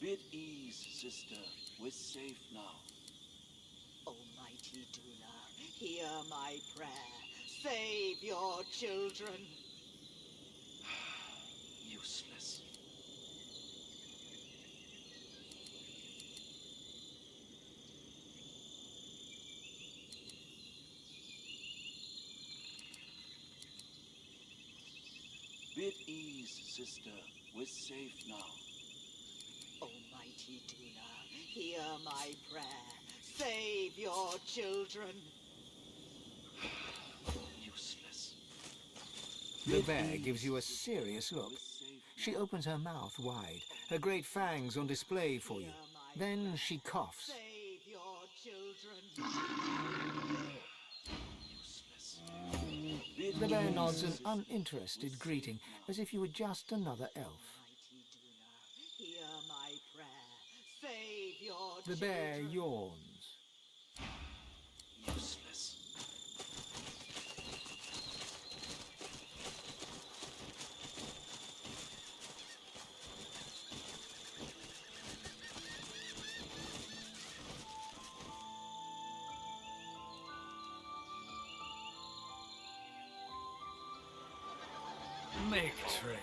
At ease, sister. We're safe now. Almighty Duna, hear my prayer. Save your children. Useless. At ease, sister. We're safe now. Almighty Duna, hear my prayer. Save your children. Useless. The bear gives you a serious look. She opens her mouth wide, her great fangs on display for you. Then she coughs. Save your children. Useless. The bear nods an uninterested greeting, as if you were just another elf. Almighty Duna, hear my prayer. Save your The bear yawns. Useless. Make trade.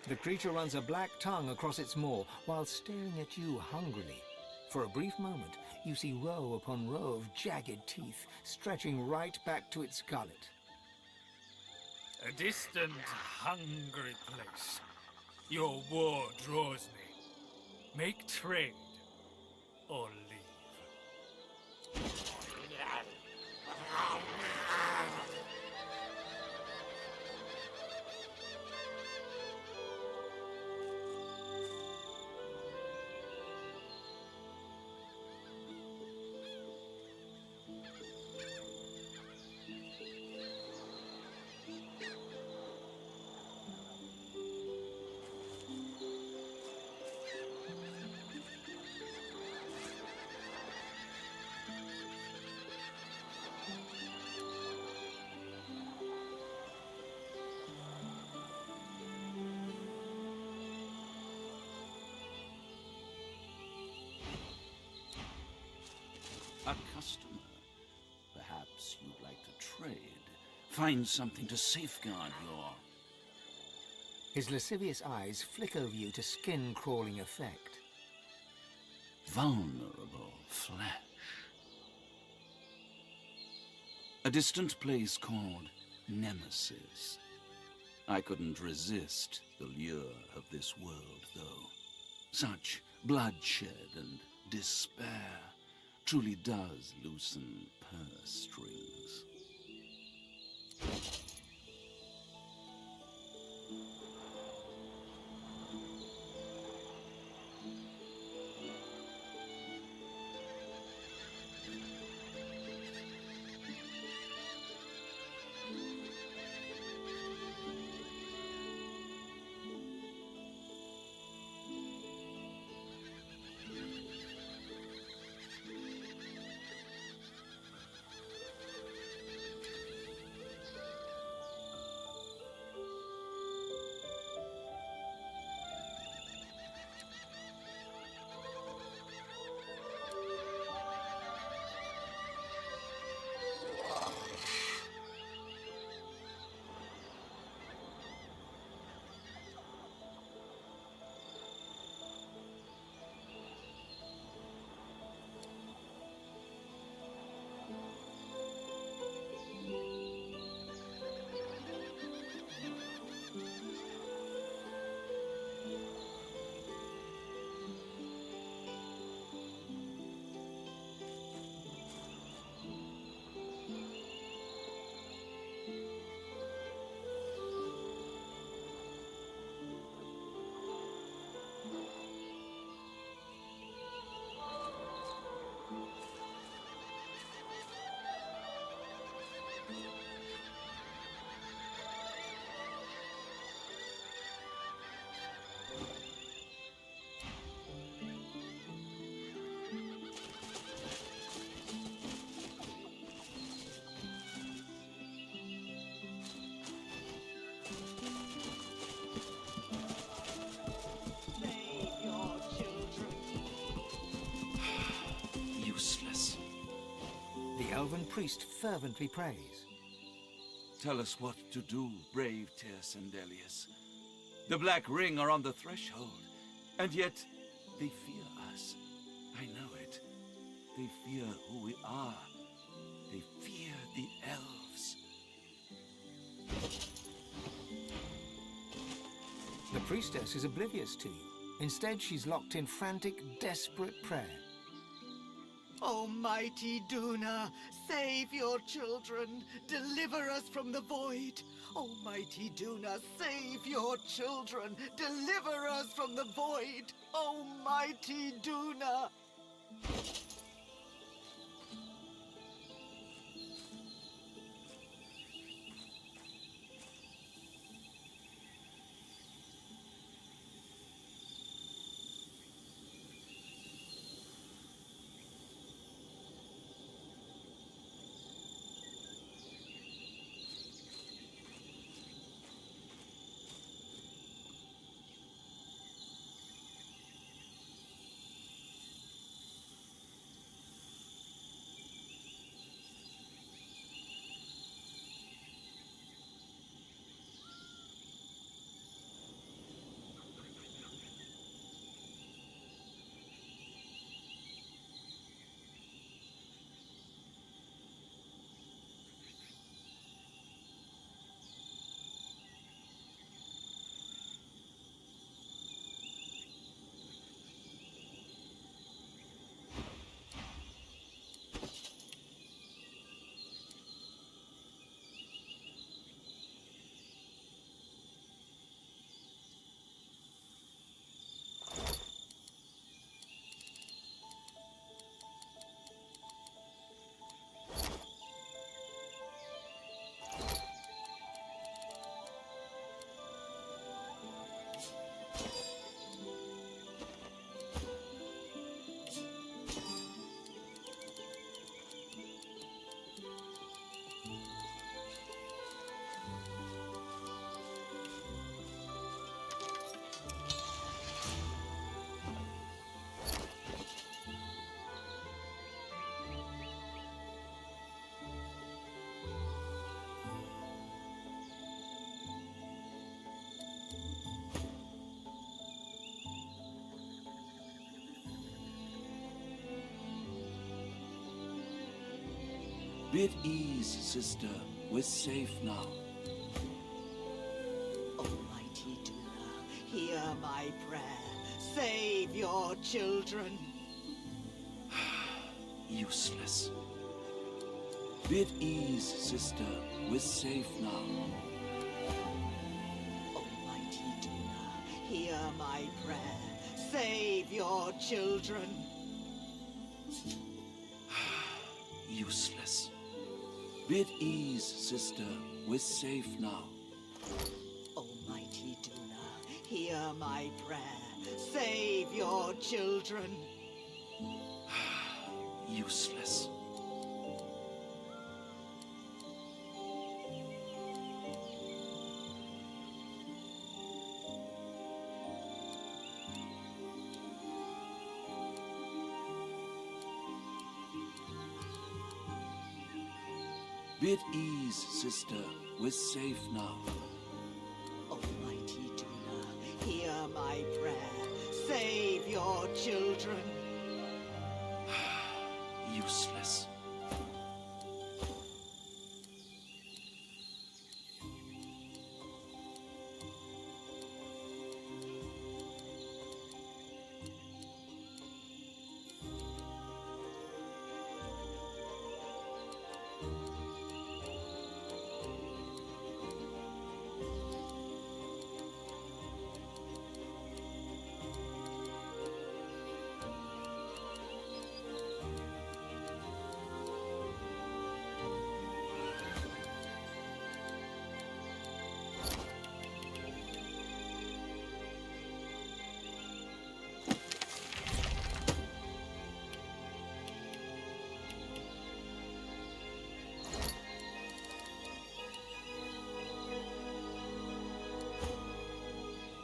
The creature runs a black tongue across its maw while staring at you hungrily. For a brief moment, you see row upon row of jagged teeth stretching right back to its gullet. A distant, hungry place. Your war draws me. Make trade, or leave. A customer. Perhaps you'd like to trade. Find something to safeguard your... His lascivious eyes flick over you to skin-crawling effect. vulnerable flesh. A distant place called Nemesis. I couldn't resist the lure of this world, though. Such Bloodshed and despair truly does loosen purse strings. The elven priest fervently prays. Tell us what to do, brave Tersendelius. The Black Ring are on the threshold, and yet they fear us. I know it. They fear who we are. They fear the elves. The priestess is oblivious to you. Instead, she's locked in frantic, desperate prayer. Almighty Duna, save your children. Deliver us from the void. Almighty Duna, save your children. Deliver us from the void. Almighty Duna. Be at ease, sister. We're safe now. Almighty Duna, hear my prayer. Save your children. Useless. Bid ease, sister. We're safe now. Almighty Duna, hear my prayer. Save your children. Useless. Bid ease, sister. We're safe now. Almighty Duna, hear my prayer. Save your children. Useless. Bid ease, sister. We're safe now. Almighty Duna, hear my prayer. Save your children. Useless.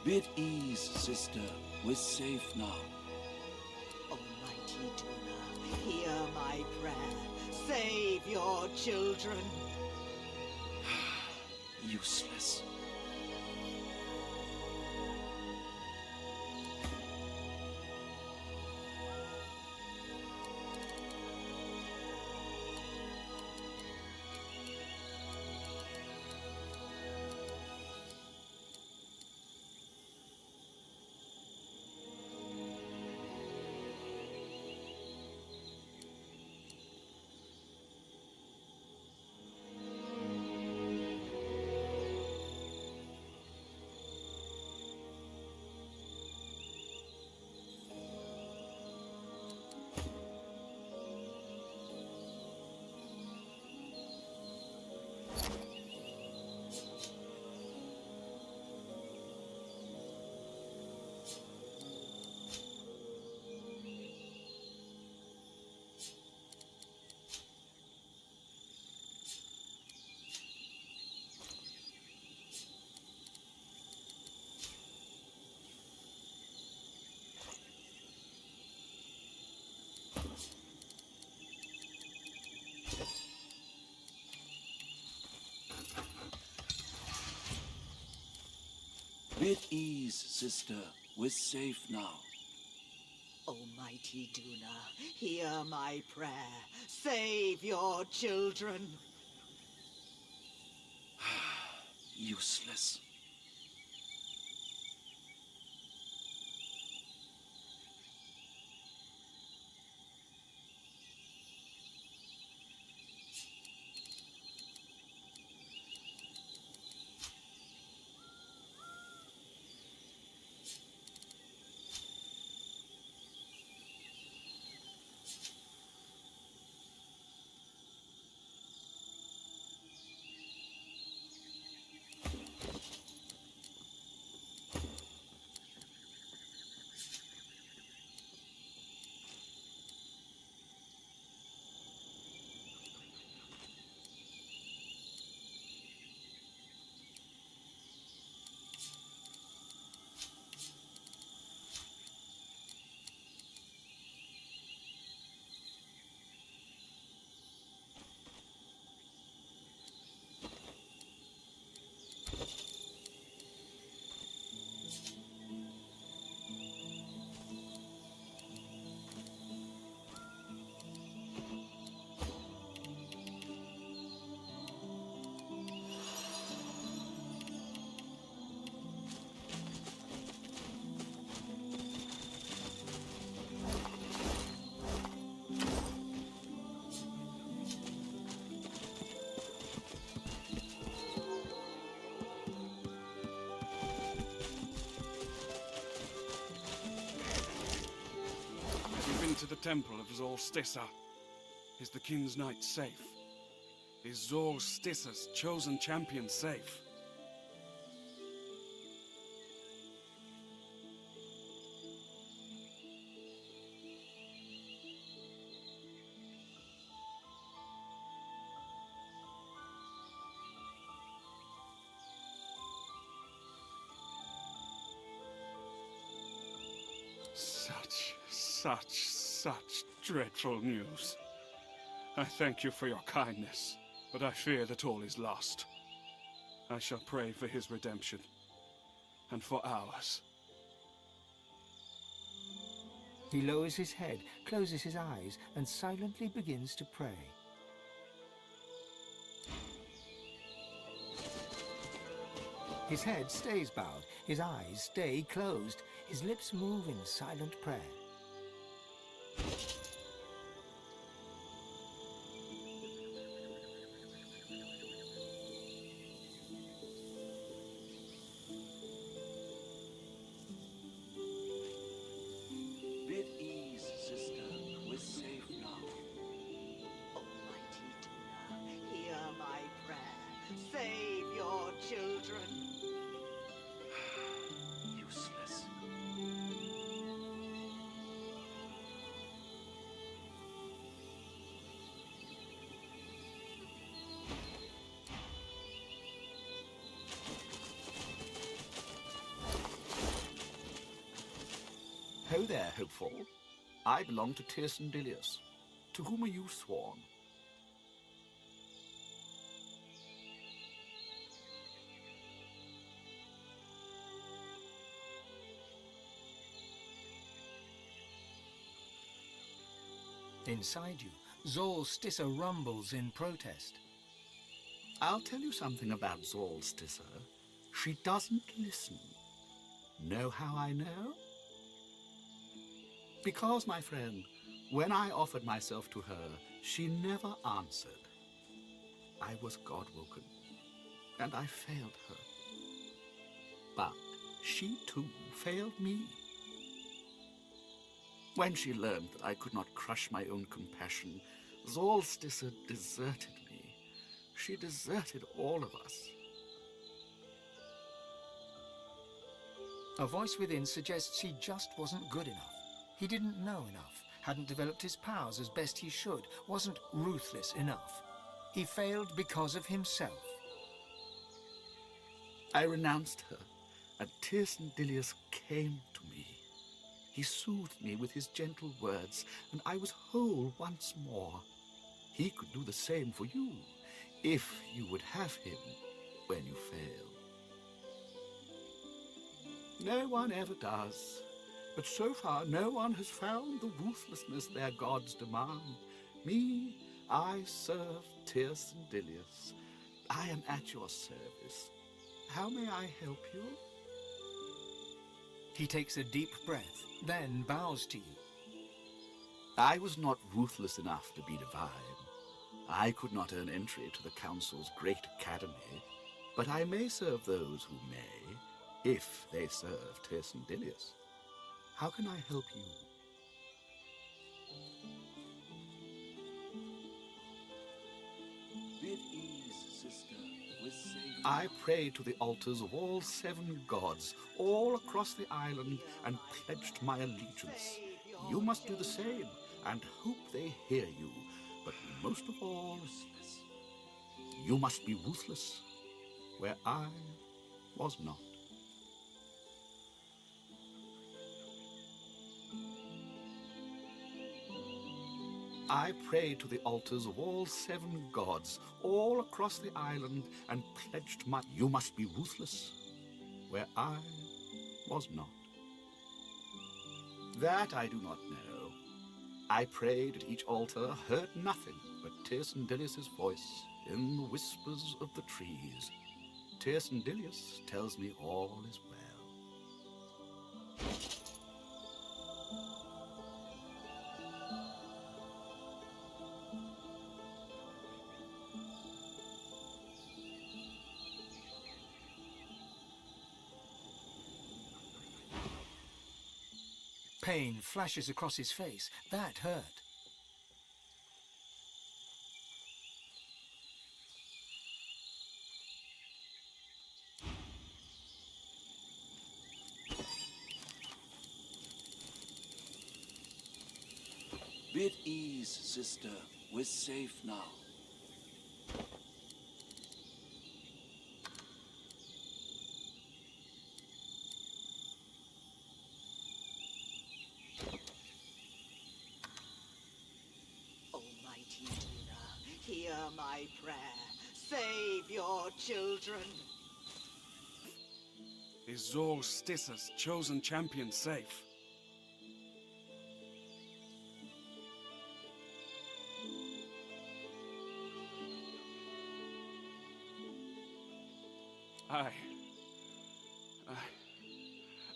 Bid ease, sister. We're safe now. Almighty Duna, hear my prayer. Save your children. Useless. Bid ease, sister. We're safe now. Almighty Duna, hear my prayer. Save your children. Useless. the temple of Zolstissa? Is the King's Knight safe? Is Zolstissa's chosen champion safe? Such dreadful news. I thank you for your kindness, but I fear that all is lost. I shall pray for his redemption, and for ours. He lowers his head, closes his eyes, and silently begins to pray. His head stays bowed, his eyes stay closed, his lips move in silent prayer. Bid ease, sister, with safe love. Almighty Duna, hear my prayer. Save your children. Useless. Ho there, Hopeful. I belong to Tirsen Dilius. To whom are you sworn? Inside you, Zolstissa rumbles in protest. I'll tell you something about Zolstissa. She doesn't listen. Know how I know? Because, my friend, when I offered myself to her, she never answered. I was God-woken, and I failed her. But she, too, failed me. When she learned that I could not crush my own compassion, Zolstissa deserted me. She deserted all of us. A voice within suggests he just wasn't good enough. He didn't know enough, hadn't developed his powers as best he should, wasn't ruthless enough. He failed because of himself. I renounced her, and Tirsen Dilius came to me. He soothed me with his gentle words, and I was whole once more. He could do the same for you, if you would have him when you fail. No one ever does, but so far no one has found the ruthlessness their gods demand. Me, I serve Tirsen Dilius. I am at your service. How may I help you? He takes a deep breath, then bows to you. I was not ruthless enough to be divine. I could not earn entry to the Council's great academy, but I may serve those who may, if they serve Tirsen Dilius. How can I help you? Bid ease, sister, with safe I pray to the altars of all 7 gods, all across the island, and pledged my allegiance. You must do the same, and hope they hear you. But most of all, you must be ruthless, where I was not. I pray to the altars of all 7 gods, all across the island, and pledged my... You must be ruthless, where I was not. That I do not know. I prayed at each altar, heard nothing but Tirsen Dilius' voice in the whispers of the trees. Tirsen Dilius tells me all is well. Pain flashes across his face. That hurt. Be at ease, sister. We're safe now. Almighty Duna, hear my prayer. Save your children. Is Zol Stissa's chosen champion safe?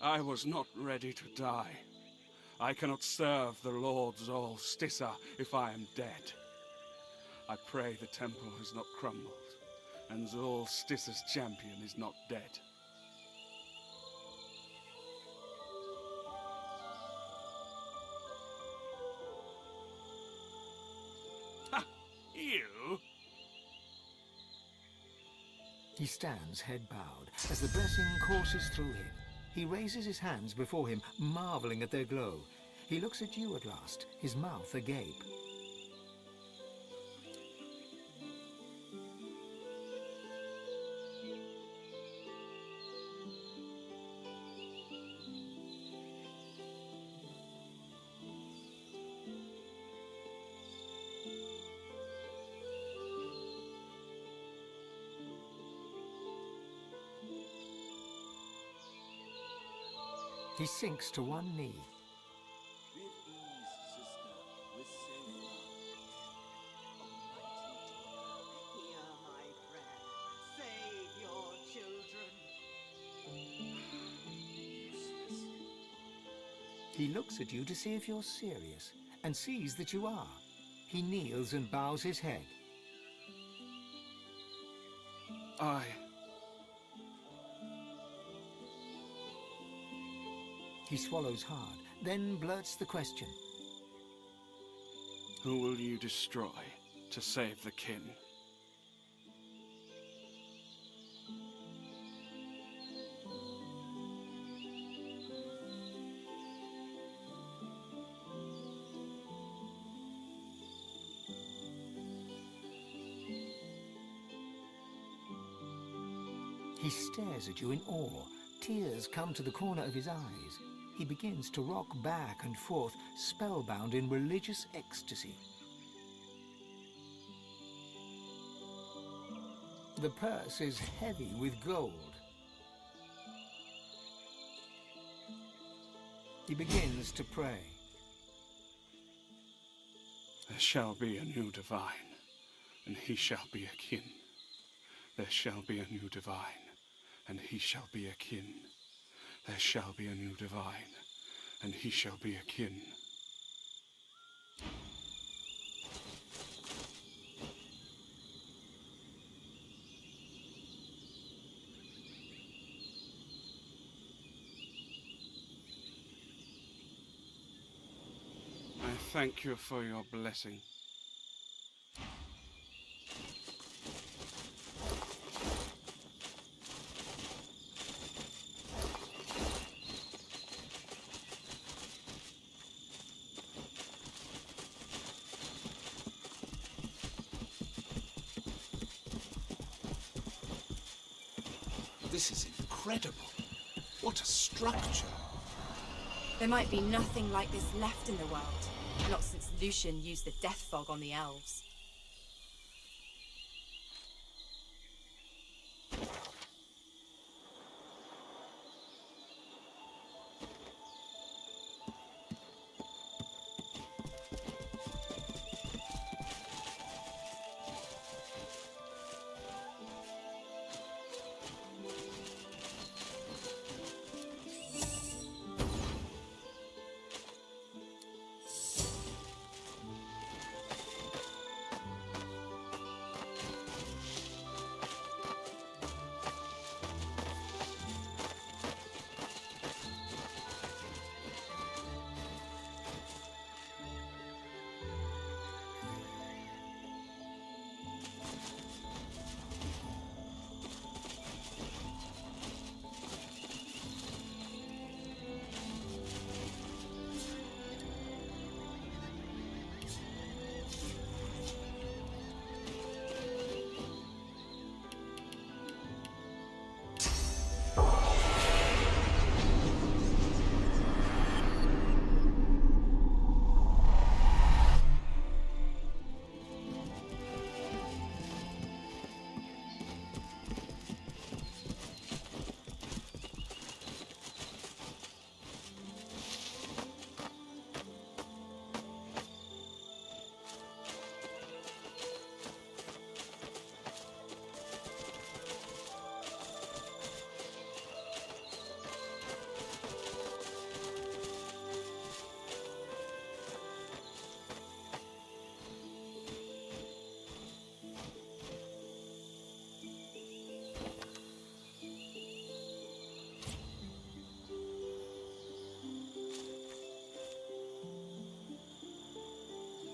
I was not ready to die. I cannot serve the Lord Zol Stissa if I am dead. I pray the temple has not crumbled, and Zol Stissa's champion is not dead. Ha! You? He stands head bowed as the blessing courses through him. He raises his hands before him, marveling at their glow. He looks at you at last, his mouth agape. He sinks to one knee. Be at ease, sister. We're safe now. Almighty Duna, hear my prayer. Save your children. Useless. He looks at you to see if you're serious, and sees that you are. He kneels and bows his head. He swallows hard, then blurts the question. Who will you destroy to save the kin? He stares at you in awe. Tears come to the corner of his eyes. He begins to rock back and forth, spellbound in religious ecstasy. The purse is heavy with gold. He begins to pray. There shall be a new divine, and he shall be a kin. There shall be a new divine, and he shall be a kin. There shall be a new divine, and he shall be a kin. I thank you for your blessing. This is incredible. What a structure. There might be nothing like this left in the world. Not since Lucian used the death fog on the elves.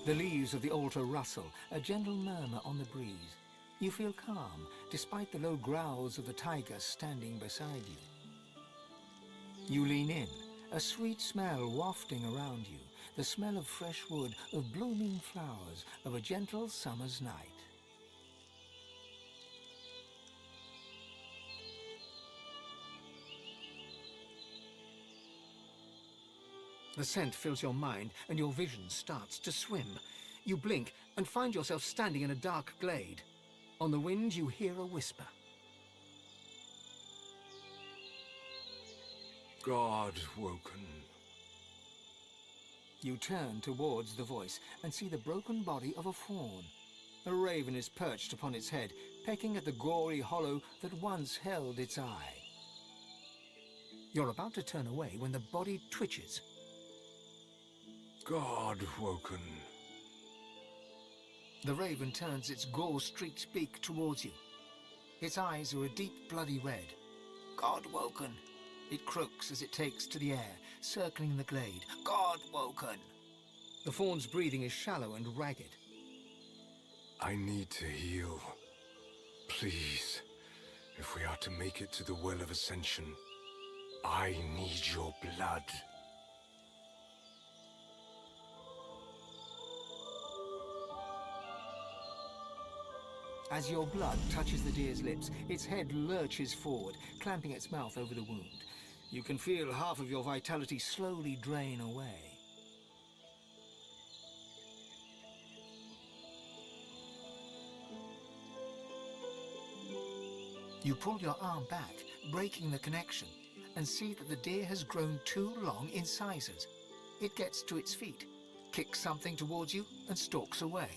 The leaves of the altar rustle, a gentle murmur on the breeze. You feel calm, despite the low growls of the tiger standing beside you. You lean in, a sweet smell wafting around you, the smell of fresh wood, of blooming flowers, of a gentle summer's night. The scent fills your mind, and your vision starts to swim. You blink and find yourself standing in a dark glade. On the wind, you hear a whisper. God woken. You turn towards the voice and see the broken body of a fawn. A raven is perched upon its head, pecking at the gory hollow that once held its eye. You're about to turn away when the body twitches. God woken. The raven turns its gore-streaked beak towards you. Its eyes are a deep bloody red. God woken. It croaks as it takes to the air, circling the glade. God woken. The fawn's breathing is shallow and ragged. I need to heal. Please, if we are to make it to the Well of Ascension, I need your blood. As your blood touches the deer's lips, its head lurches forward, clamping its mouth over the wound. You can feel half of your vitality slowly drain away. You pull your arm back, breaking the connection, and see that the deer has grown too long in sizes. It gets to its feet, kicks something towards you, and stalks away.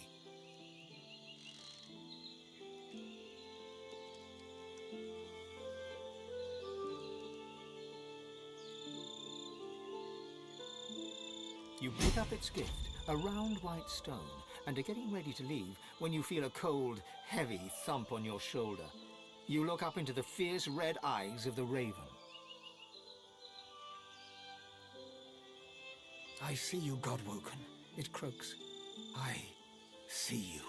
You pick up its gift, a round white stone, and are getting ready to leave when you feel a cold, heavy thump on your shoulder. You look up into the fierce red eyes of the raven. I see you, Godwoken, it croaks. I see you.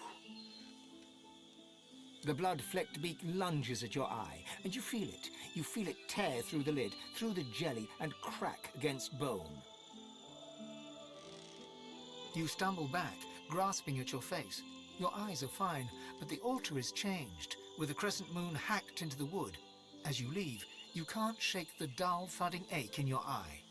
The blood-flecked beak lunges at your eye, and you feel it. You feel it tear through the lid, through the jelly, and crack against bone. You stumble back, grasping at your face. Your eyes are fine, but the altar is changed, with the crescent moon hacked into the wood. As you leave, you can't shake the dull, thudding ache in your eye.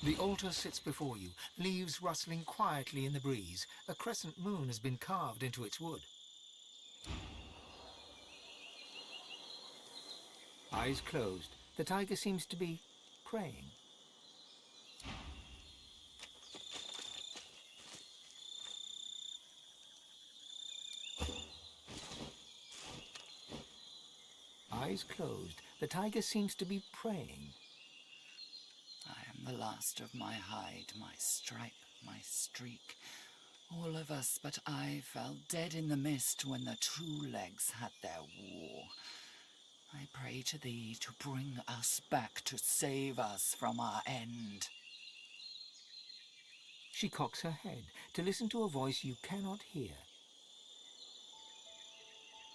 The altar sits before you, leaves rustling quietly in the breeze. A crescent moon has been carved into its wood. Eyes closed, the tiger seems to be praying. Eyes closed, the tiger seems to be praying. I am the last of my hide, my stripe, my streak. All of us but I fell dead in the mist when the true legs had their war. I pray to thee to bring us back, to save us from our end. She cocks her head to listen to a voice you cannot hear.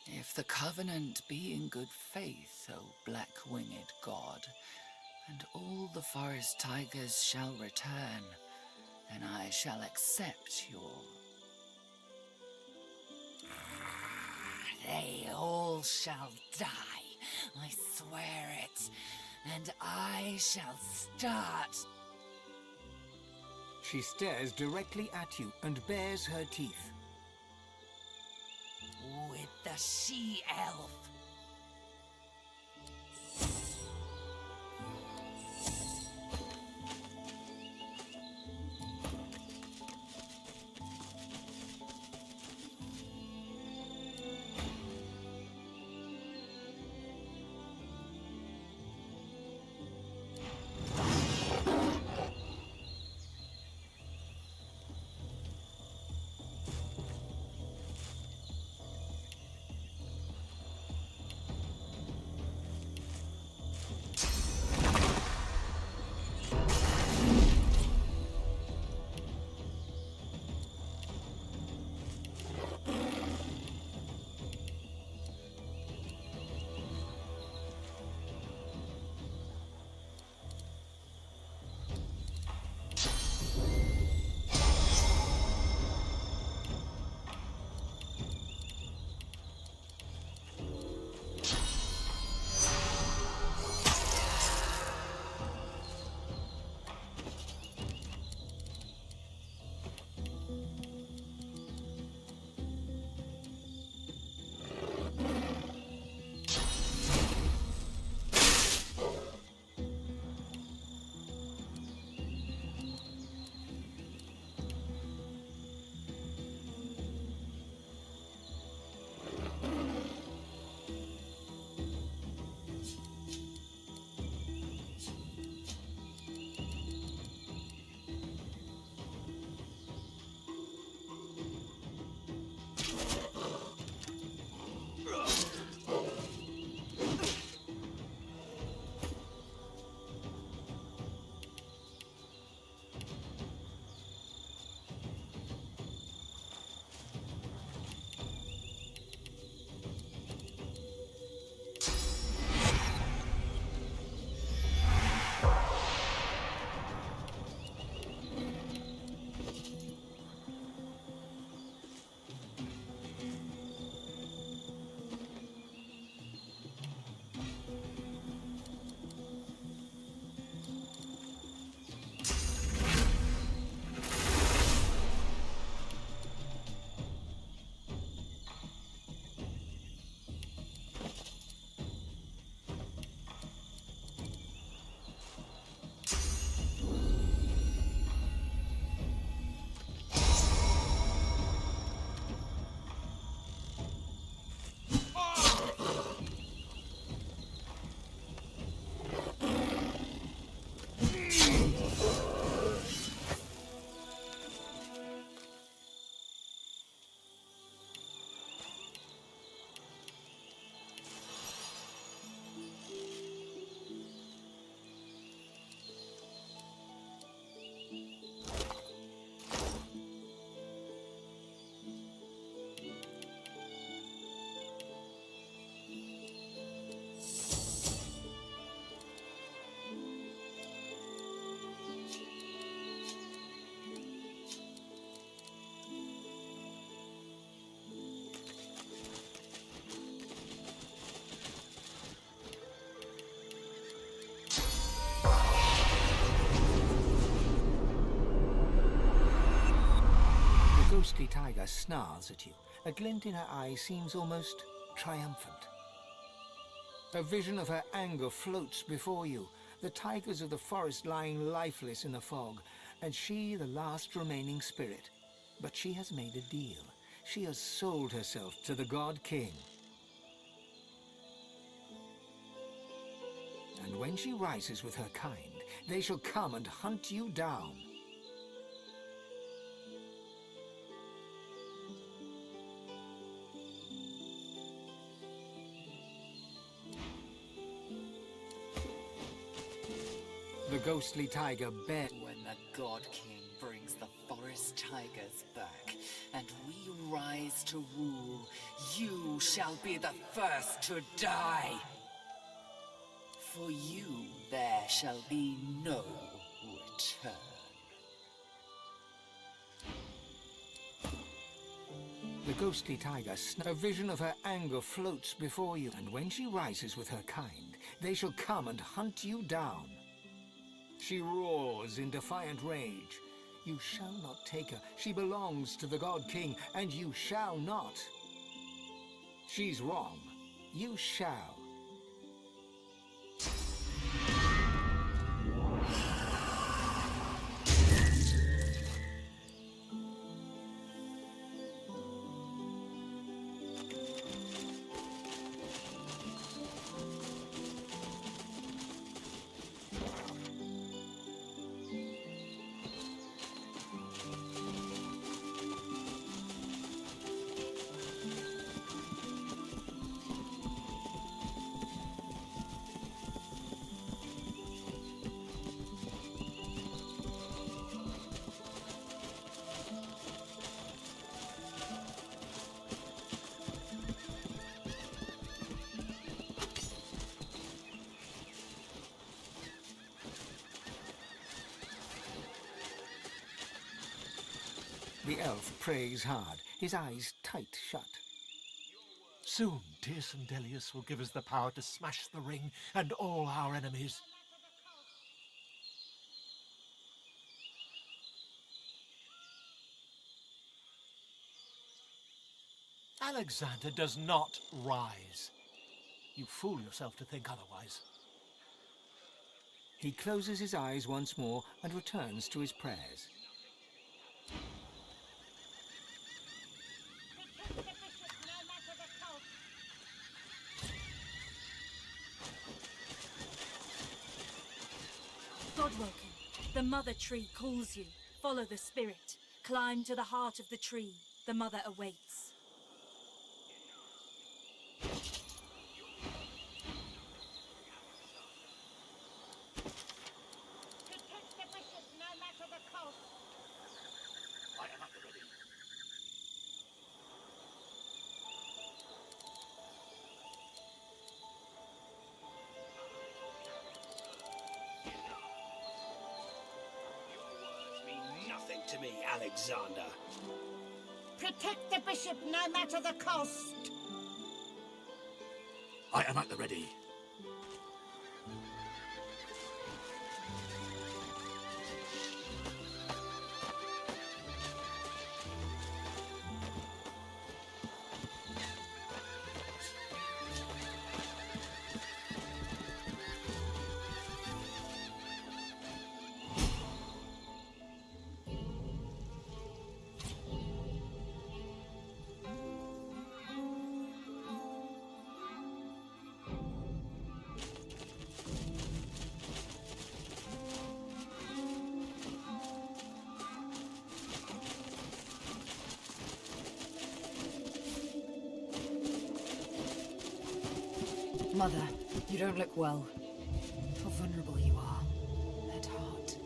If the covenant be in good faith, O black-winged god, and all the forest tigers shall return, then I shall accept your... They all shall die. I swear it. And I shall start. She stares directly at you and bares her teeth. With the she-elf. ghostly tiger snarls at you. A glint in her eye seems almost triumphant. A vision of her anger floats before you, the tigers of the forest lying lifeless in the fog, and she the last remaining spirit. But she has made a deal. She has sold herself to the God King. And when she rises with her kind, they shall come and hunt you down. The ghostly tiger bet. When the God King brings the forest tigers back, and we rise to rule, you shall be the first to die. For you there shall be no return. The ghostly tiger, a vision of her anger floats before you, and when she rises with her kind, they shall come and hunt you down. She roars in defiant rage. You shall not take her. She belongs to the God King, and you shall not. She's wrong. You shall. The elf prays hard, his eyes tight shut. Soon, Tearson Delius will give us the power to smash the ring and all our enemies. Alexander does not rise. You fool yourself to think otherwise. He closes his eyes once more and returns to his prayers. Godwoken, the mother tree calls you. Follow the spirit. Climb to the heart of the tree. The mother awaits. Protect the bishop no matter the cost. I am at the ready. Nothing to me, Alexander. Protect the bishop no matter the cost. I am at the ready. Mother, you don't look well. How vulnerable you are. At heart.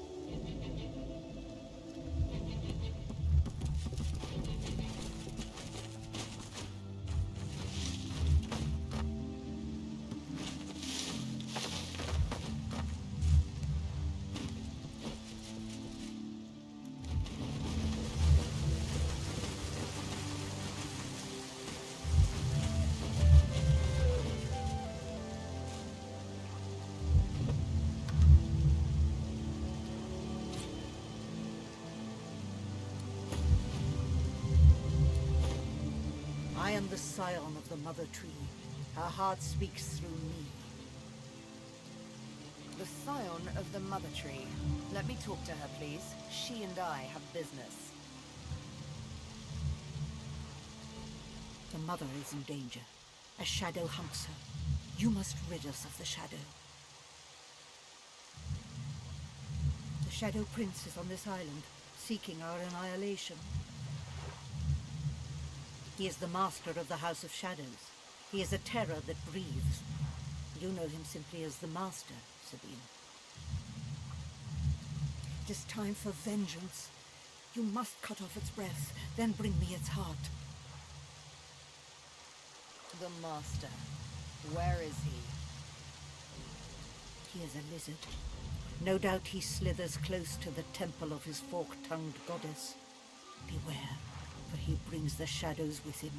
I am the scion of the Mother Tree. Her heart speaks through me. The scion of the Mother Tree. Let me talk to her, please. She and I have business. The Mother is in danger. A shadow hunts her. You must rid us of the shadow. The Shadow Prince is on this island, seeking our annihilation. He is the master of the House of Shadows. He is a terror that breathes. You know him simply as the Master, Sabine. It is time for vengeance. You must cut off its breath, then bring me its heart. The Master. Where is he? He is a lizard. No doubt he slithers close to the temple of his fork-tongued goddess. Beware. for he brings the shadows with him.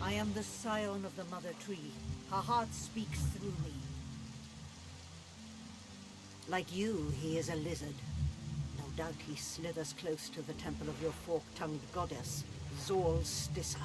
I am the scion of the Mother Tree. Her heart speaks through me. Like you, he is a lizard. No doubt he slithers close to the temple of your fork-tongued goddess, Zol Stissa.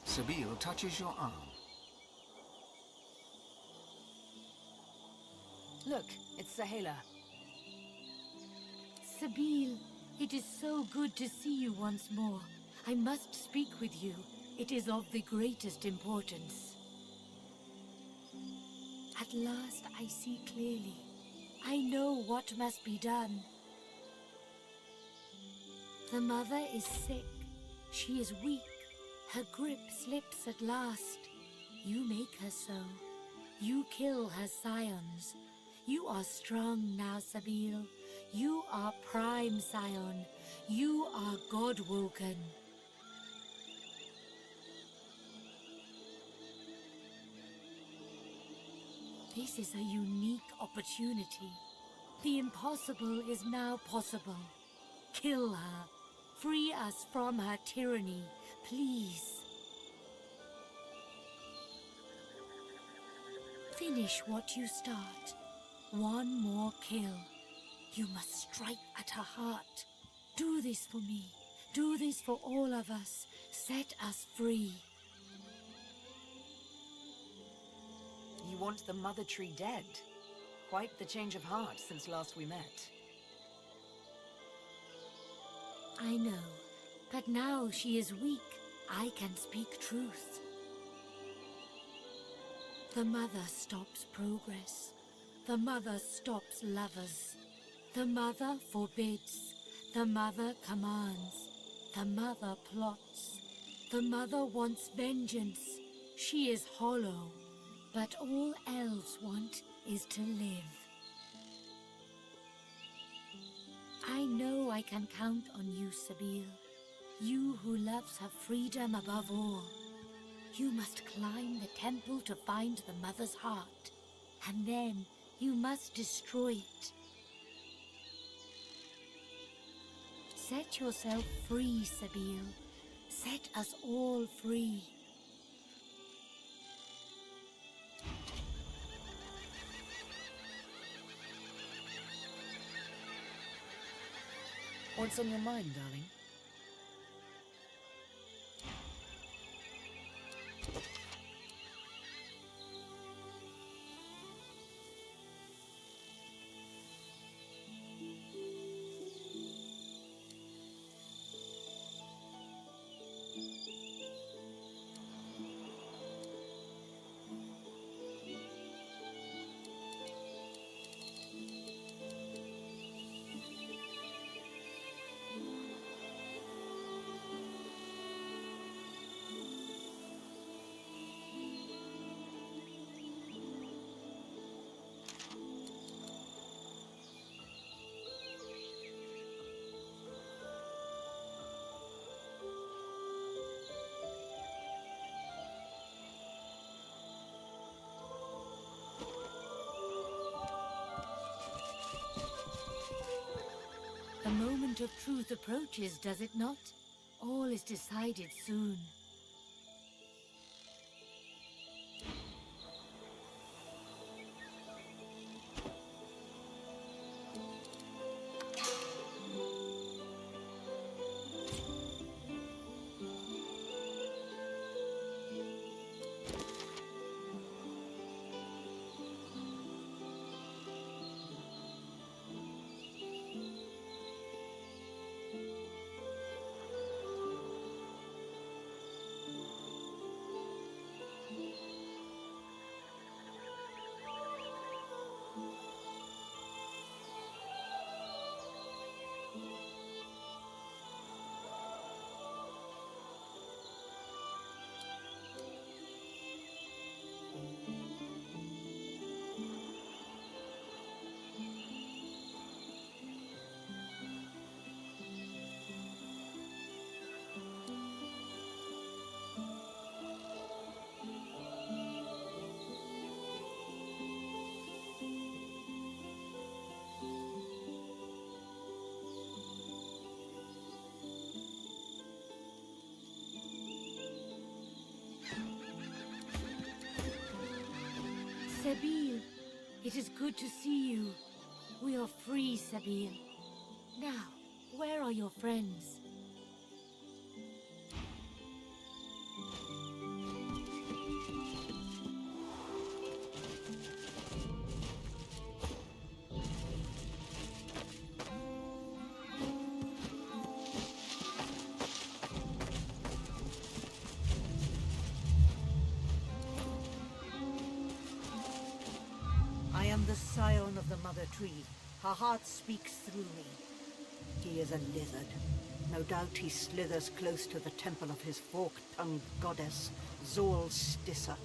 Sabine touches your arm. Look, it's Sahela. Sabine, it is so good to see you once more. I must speak with you. It is of the greatest importance. At last I see clearly. I know what must be done. The mother is sick. She is weak. Her grip slips at last. You make her so. You kill her scions. You are strong now, Sabine. You are prime scion. You are God-woken. This is a unique opportunity. The impossible is now possible. Kill her. Free us from her tyranny, please. Finish what you start. One more kill. You must strike at her heart. Do this for me. Do this for all of us. Set us free. You want the Mother Tree dead? Quite the change of heart since last we met. I know, but now she is weak. I can speak truth. The mother stops progress. The mother stops lovers. The mother forbids. The mother commands. The mother plots. The mother wants vengeance. She is hollow. But all elves want is to live. I know I can count on you, Sabine. You who loves her freedom above all. You must climb the temple to find the mother's heart. And then you must destroy it. Set yourself free, Sabine. Set us all free. What's on your mind, darling? The moment of truth approaches, does it not? All is decided soon. Sabine, it is good to see you. We are free, Sabine. Now, where are your friends? I am the scion of the Mother Tree. Her heart speaks through me. He is a lizard. No doubt he slithers close to the temple of his fork-tongued goddess, Zol Stissa.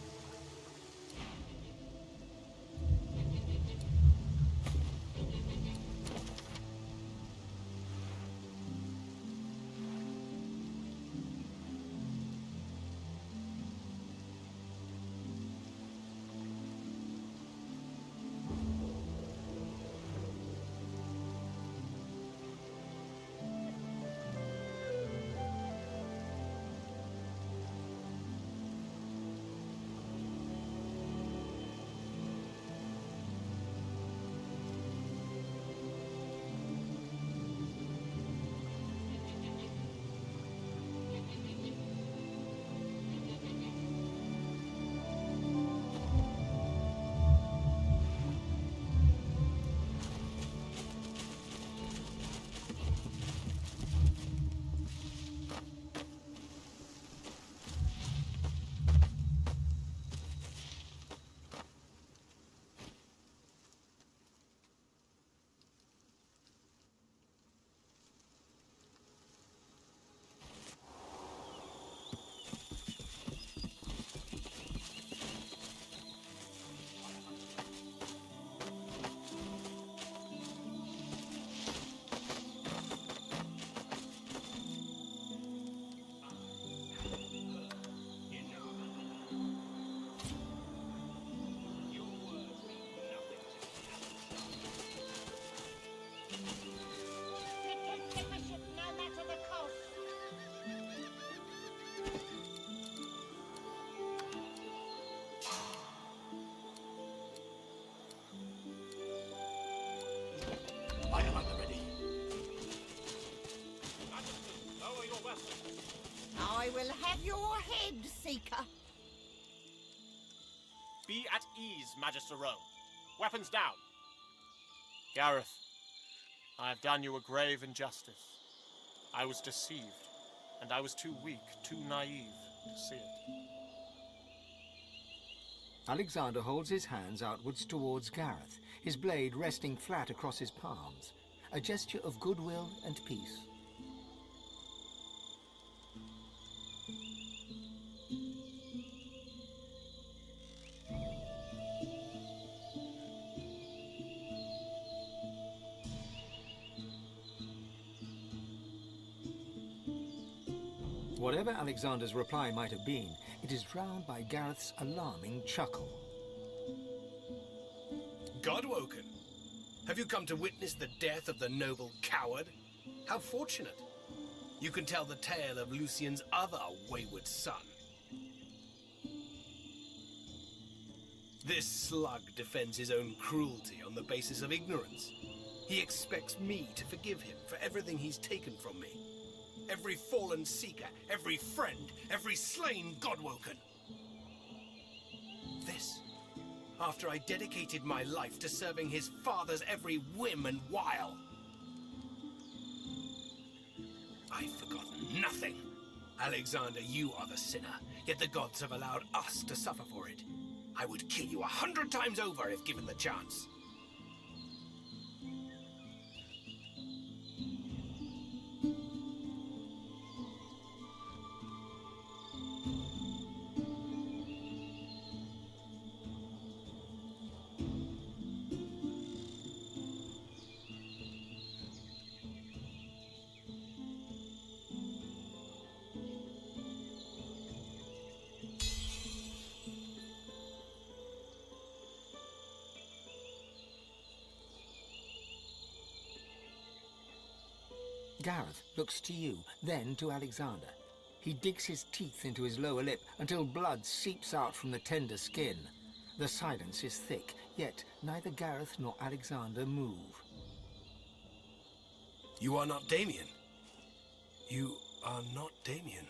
I am at the ready. Lower your weapon. I will have your head, Seeker. Be at ease, Magister Rome. Weapons down. Gareth, I have done you a grave injustice. I was deceived, and I was too weak, too naive to see it. Alexander holds his hands outwards towards Gareth, his blade resting flat across his palms, a gesture of goodwill and peace. Whatever Alexander's reply might have been, it is drowned by Gareth's alarming chuckle. Godwoken, have you come to witness the death of the noble coward? How fortunate. You can tell the tale of Lucian's other wayward son. This slug defends his own cruelty on the basis of ignorance. He expects me to forgive him for everything he's taken from me. Every fallen seeker, every friend, every slain Godwoken. This, after I dedicated my life to serving his father's every whim and wile. I've forgotten nothing. Alexander, you are the sinner, yet the gods have allowed us to suffer for it. I would kill you 100 times over if given the chance. Gareth looks to you, then to Alexander. He digs his teeth into his lower lip until blood seeps out from the tender skin. The silence is thick, yet neither Gareth nor Alexander move. You are not Damien. You are not Damien.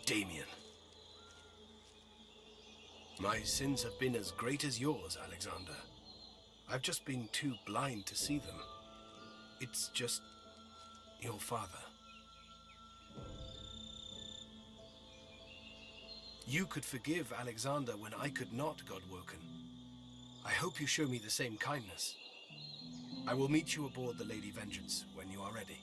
Damien. My sins have been as great as yours, Alexander. I've just been too blind to see them. It's just your father. You could forgive Alexander when I could not, Godwoken. I hope you show me the same kindness. I will meet you aboard the Lady Vengeance when you are ready.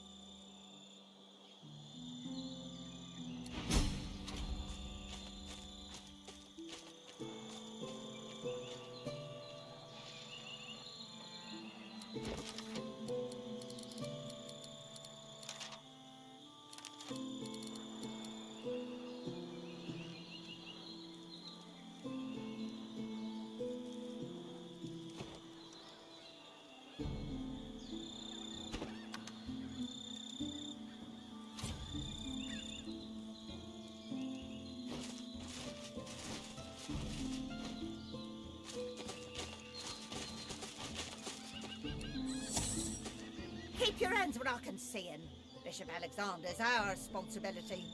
Keep your hands where I can see 'em. Bishop Alexander's our responsibility.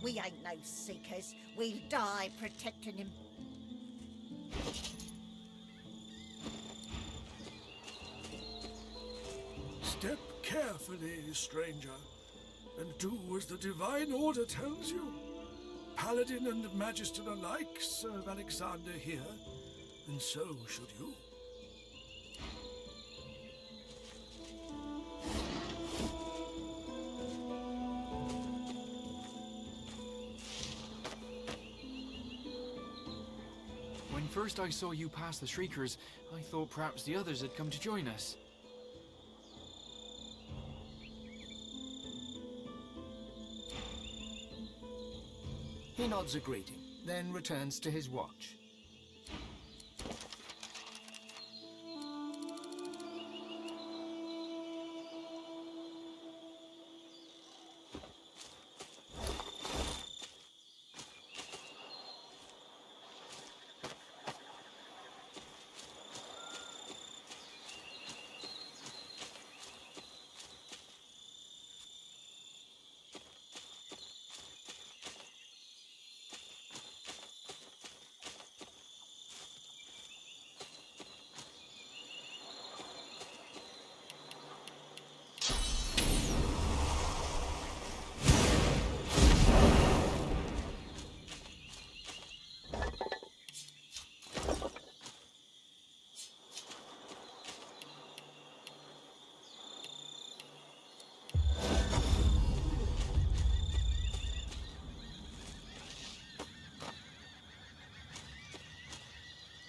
We ain't no seekers. We'll die protecting him. Step carefully, stranger, and do as the divine order tells you. Paladin and Magister alike serve Alexander here, and so should you. When first I saw you pass the Shriekers, I thought perhaps the others had come to join us. He nods a greeting, then returns to his watch.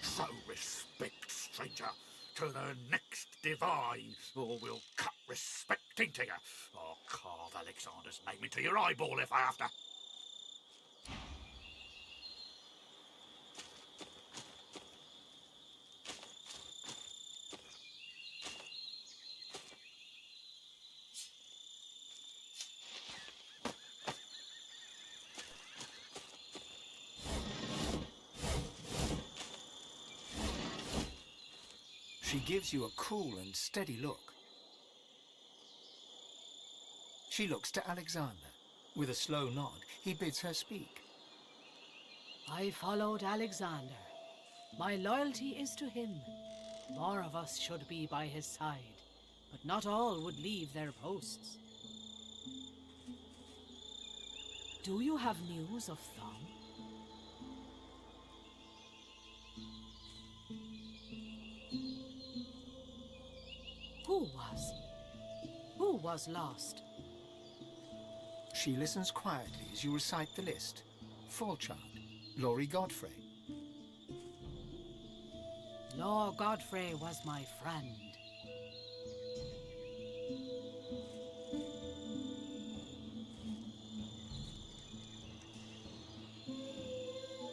So respect, stranger, to the next divine, or we'll cut respect into you. I'll carve Alexander's name into your eyeball if I have to. She gives you a cool and steady look. She looks to Alexander. With a slow nod, he bids her speak. I followed Alexander. My loyalty is to him. More of us should be by his side, but not all would leave their posts. Do you have news of Thumb? Who was lost? She listens quietly as you recite the list. Fallchild, Laurie Godfrey. Lord Godfrey was my friend.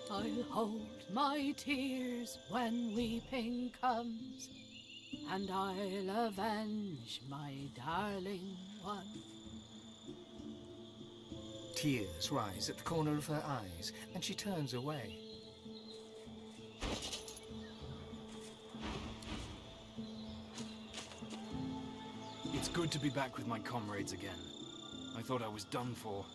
I'll hold my tears when weeping comes, and I'll avenge my darling one. Tears rise at the corner of her eyes, and she turns away. good to be back with my comrades again. I thought I was done for.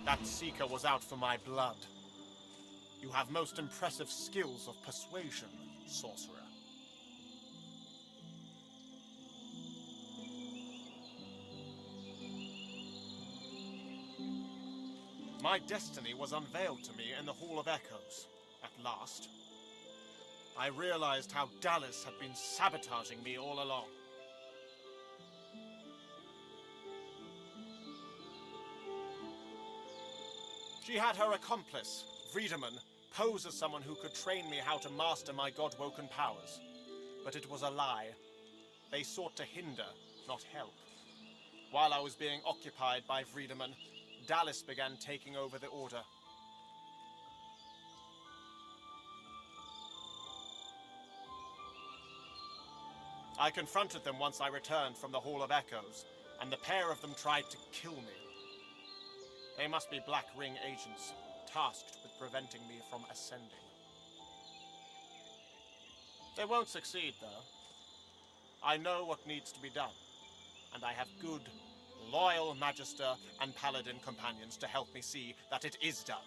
That Seeker was out for my blood. You have most impressive skills of persuasion, sorcerer. My destiny was unveiled to me in the Hall of Echoes, at last. I realized how Dallas had been sabotaging me all along. She had her accomplice, Friedemann, pose as someone who could train me how to master my god-woken powers. But it was a lie. They sought to hinder, not help. While I was being occupied by Friedemann, Dallas began taking over the Order. I confronted them once I returned from the Hall of Echoes, and the pair of them tried to kill me. They must be Black Ring agents, tasked with preventing me from ascending. They won't succeed, though. I know what needs to be done, and I have good, loyal Magister and Paladin companions to help me see that it is done.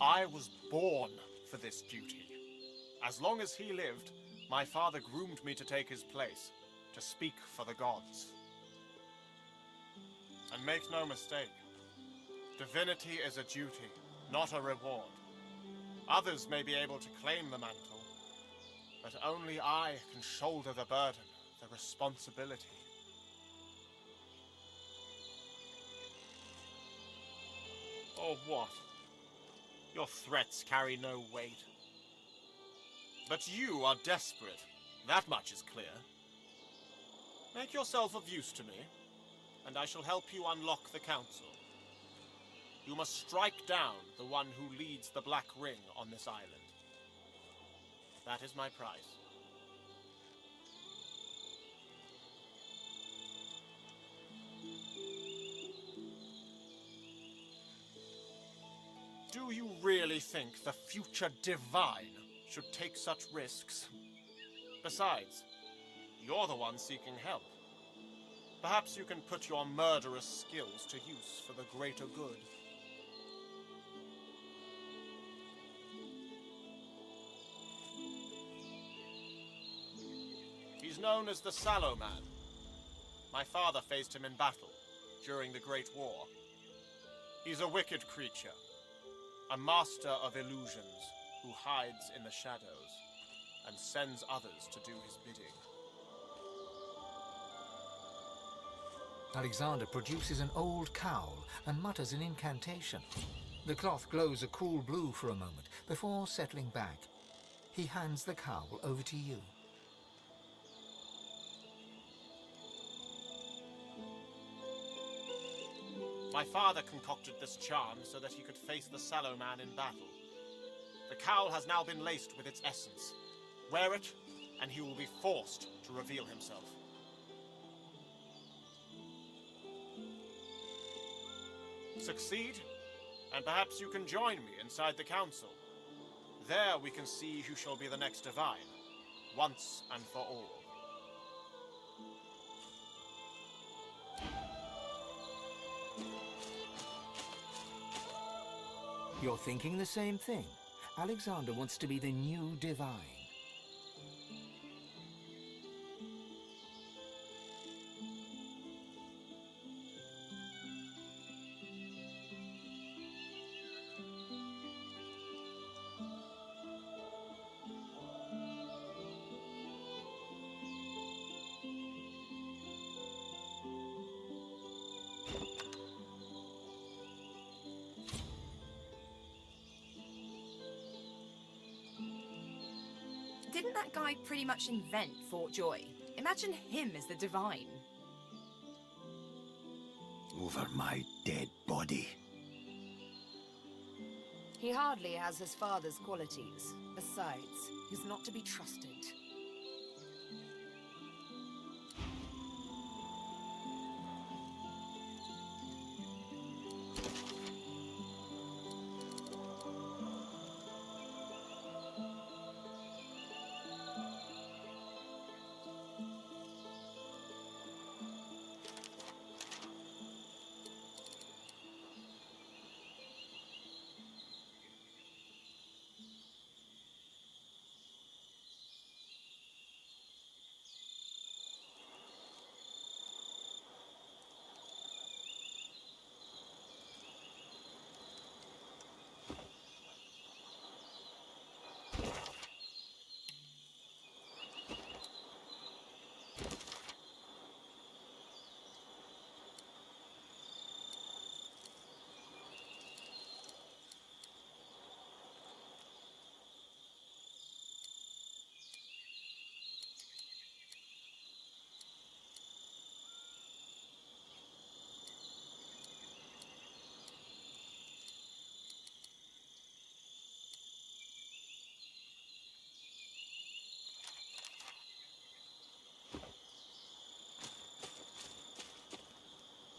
I was born for this duty. As long as he lived, my father groomed me to take his place, to speak for the gods. And make no mistake, divinity is a duty, not a reward. Others may be able to claim the mantle, but only I can shoulder the burden, the responsibility. Or what? Your threats carry no weight. But you are desperate. That much is clear. Make yourself of use to me, and I shall help you unlock the Council. You must strike down the one who leads the Black Ring on this island. That is my price. Do you really think the future Divine should take such risks? Besides, you're the one seeking help. Perhaps you can put your murderous skills to use for the greater good. He's known as the Sallow Man. My father faced him in battle during the Great War. He's a wicked creature. A master of illusions who hides in the shadows and sends others to do his bidding. Alexander produces an old cowl and mutters an incantation. The cloth glows a cool blue for a moment before settling back. He hands the cowl over to you. My father concocted this charm so that he could face the Sallow Man in battle. The cowl has now been laced with its essence. Wear it, and he will be forced to reveal himself. Succeed, and perhaps you can join me inside the Council. There we can see who shall be the next Divine, once and for all. You're thinking the same thing. Alexander wants to be the new Divine. Didn't that guy pretty much invent Fort Joy? Imagine him as the Divine. Over my dead body. He hardly has his father's qualities. Besides, he's not to be trusted.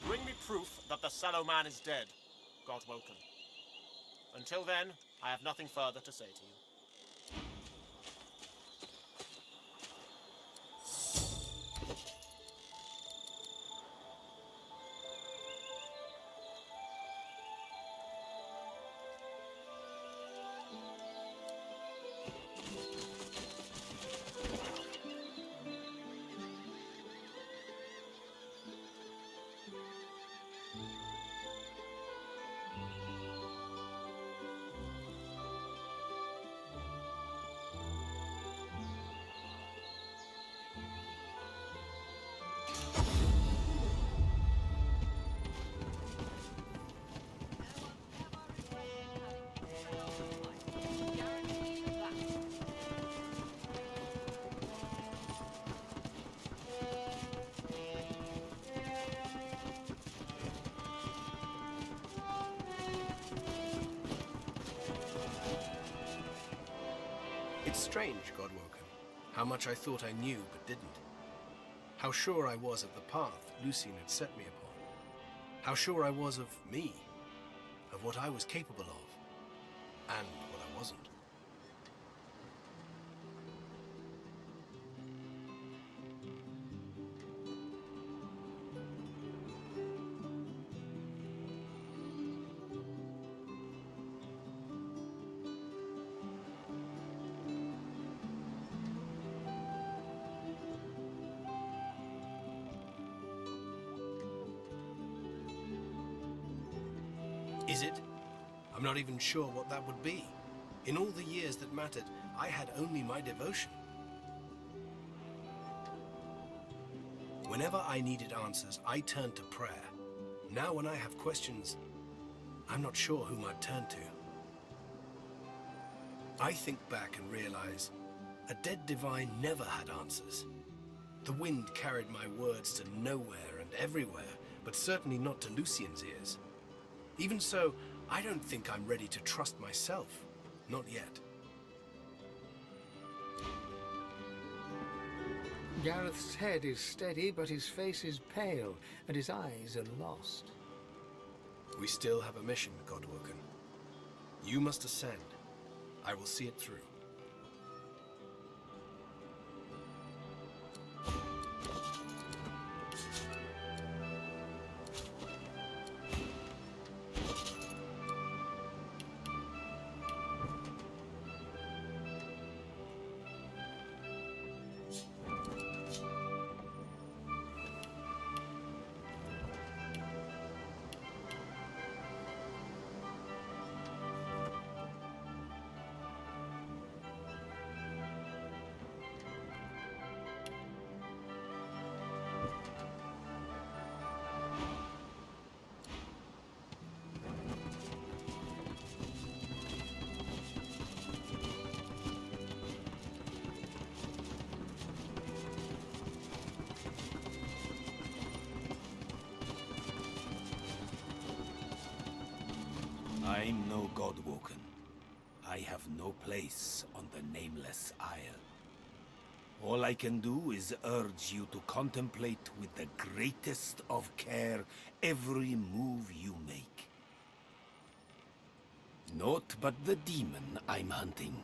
Bring me proof that the Sallow Man is dead, God Woken. Until then, I have nothing further to say to you. It's strange, Godwoken, how much I thought I knew but didn't. How sure I was of the path Lucian had set me upon. How sure I was of me, of what I was capable of, and what I wasn't. Is it? I'm not even sure what that would be. In all the years that mattered, I had only my devotion. Whenever I needed answers, I turned to prayer. Now when I have questions, I'm not sure whom I'd turn to. I think back and realize a dead divine never had answers. The wind carried my words to nowhere and everywhere, but certainly not to Lucian's ears. Even so, I don't think I'm ready to trust myself. Not yet. Gareth's head is steady, but his face is pale, and his eyes are lost. We still have a mission, Godwoken. You must ascend. I will see it through. I'm no Godwoken. I have no place on the Nameless Isle. All I can do is urge you to contemplate with the greatest of care every move you make. Naught but the demon I'm hunting.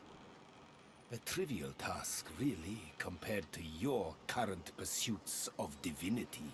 A trivial task, really, compared to your current pursuits of divinity.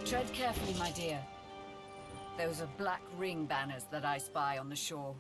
Tread carefully, my dear. Those are black ring banners that I spy on the shore.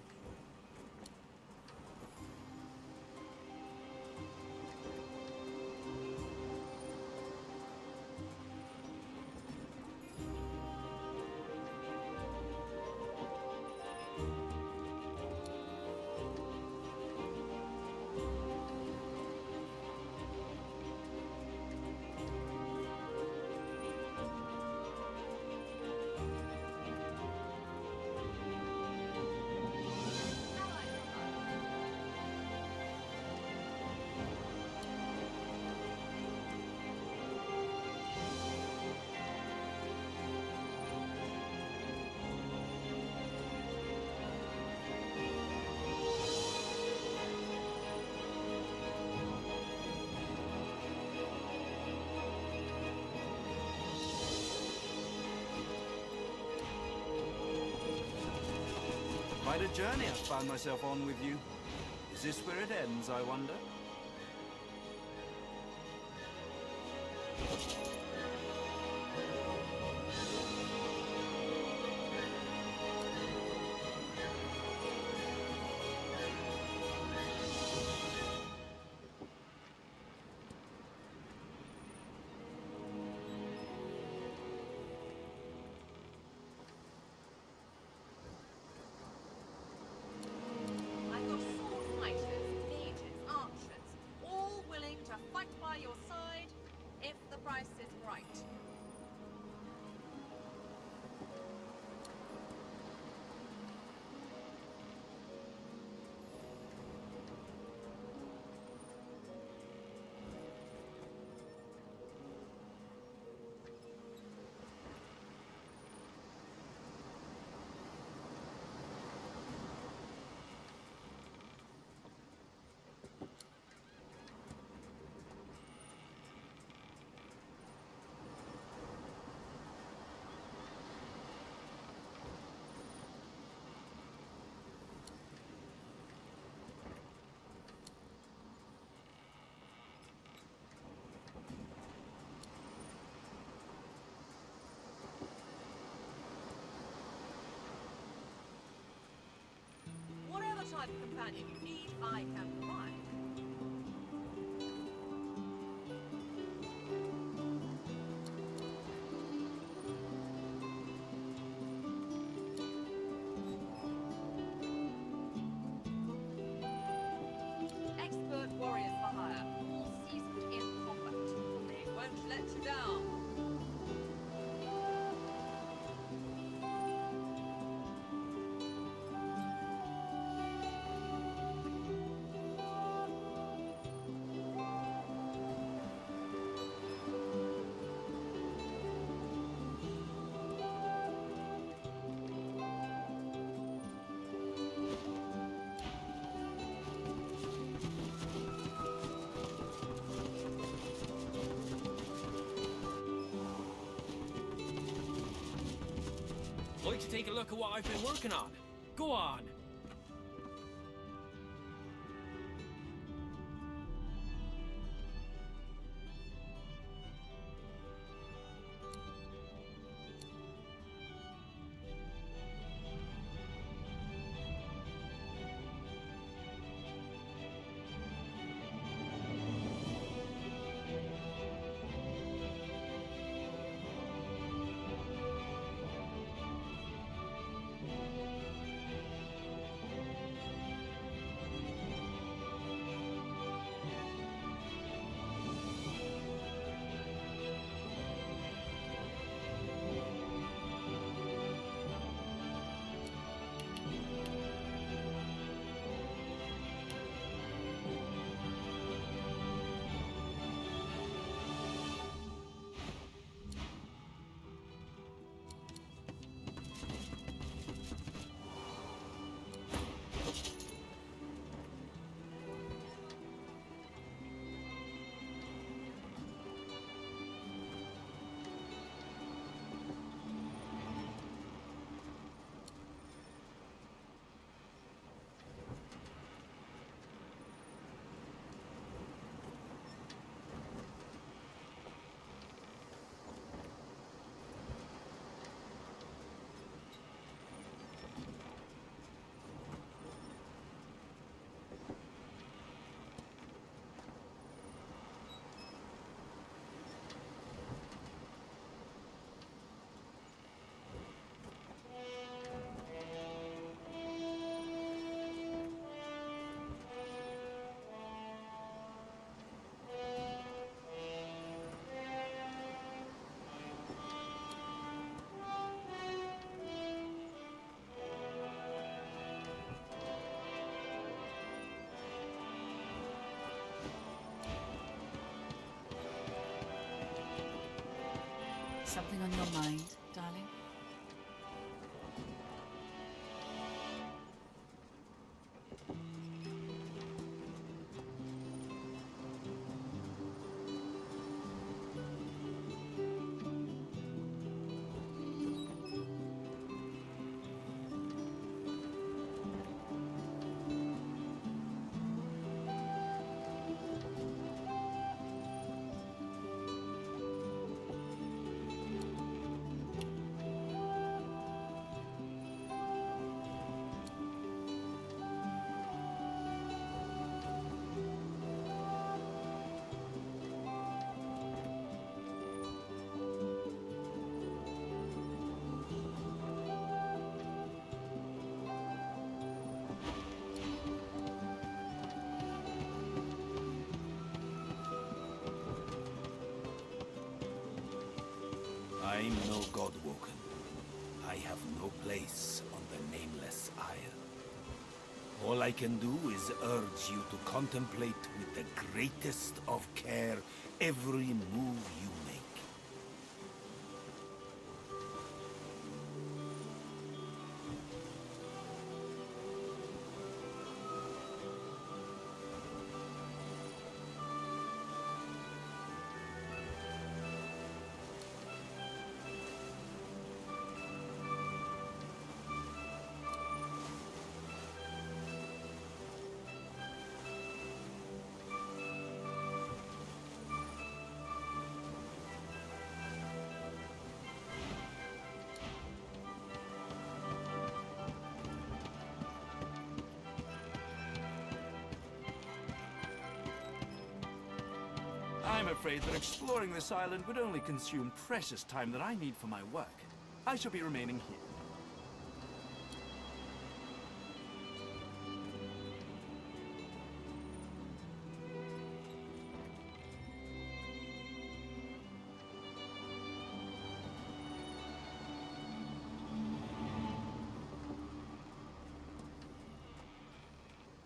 Quite a journey I've found myself on with you. Is this where it ends, I wonder? I've got sword fighters, mages, archers, companion you need, I can provide. Expert warriors for hire, all seasoned in combat. They won't let you down. Like to take a look at what I've been working on? Go on. Something on your mind, darling? I'm no Godwoken. I have no place on the Nameless Isle. All I can do is urge you to contemplate with the greatest of care every move you make. afraid that exploring this island would only consume precious time that I need for my work. I shall be remaining here.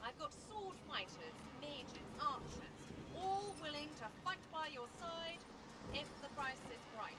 I've got sword fighters, mages, archers, all willing to fight by your side if the price is right.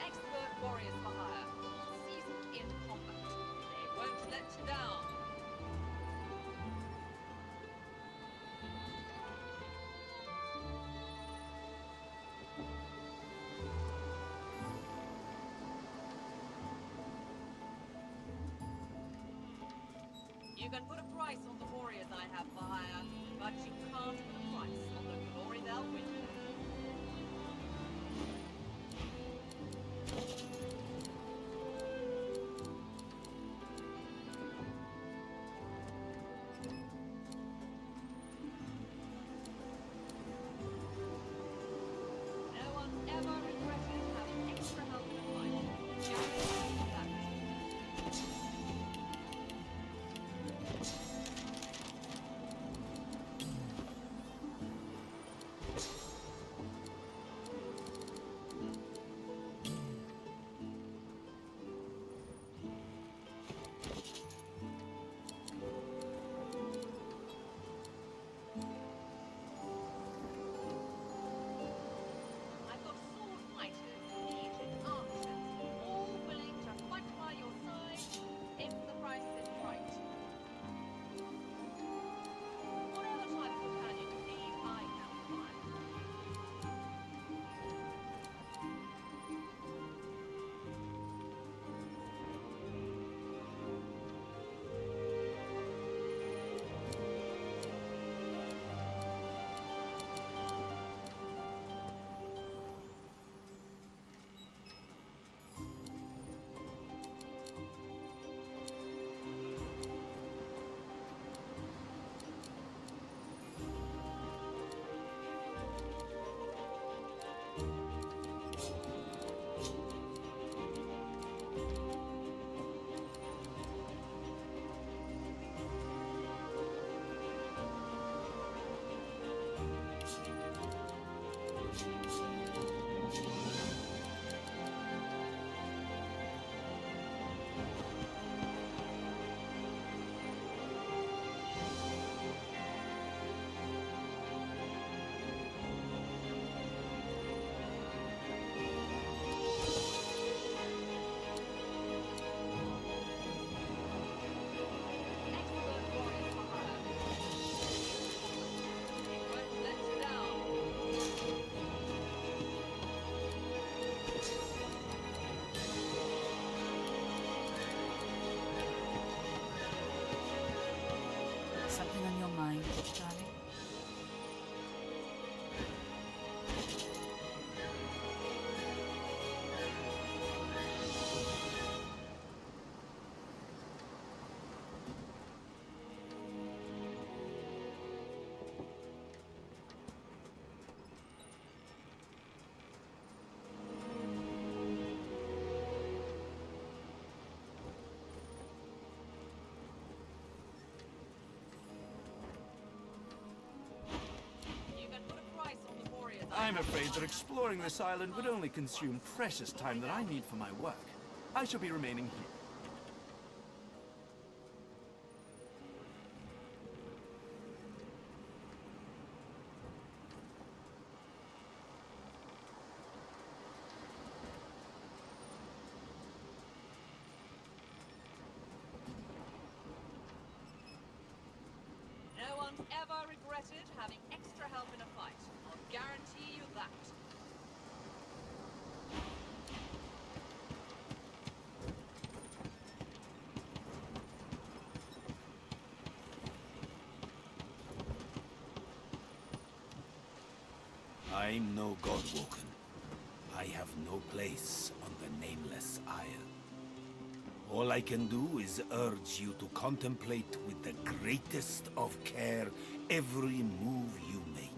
Expert warriors for hire, seasoned in combat. They won't let you down. You can put a price on the warriors I have for hire, but you can't put a price on the glory they'll win. No one ever regretted having extra help in a fight. Just like that. I've got sword fighters, mages, archers, all willing to fight by your side if the price is right. Whatever type of companion you need, I can find. Something on your mind, darling? I'm afraid that exploring this island would only consume precious time that I need for my work. I shall be remaining here. ever regretted having extra help in a fight. I'll guarantee you that. I'm no Godwoken. I have no place on the Nameless Isle. All I can do is urge you to contemplate with the greatest of care every move you make.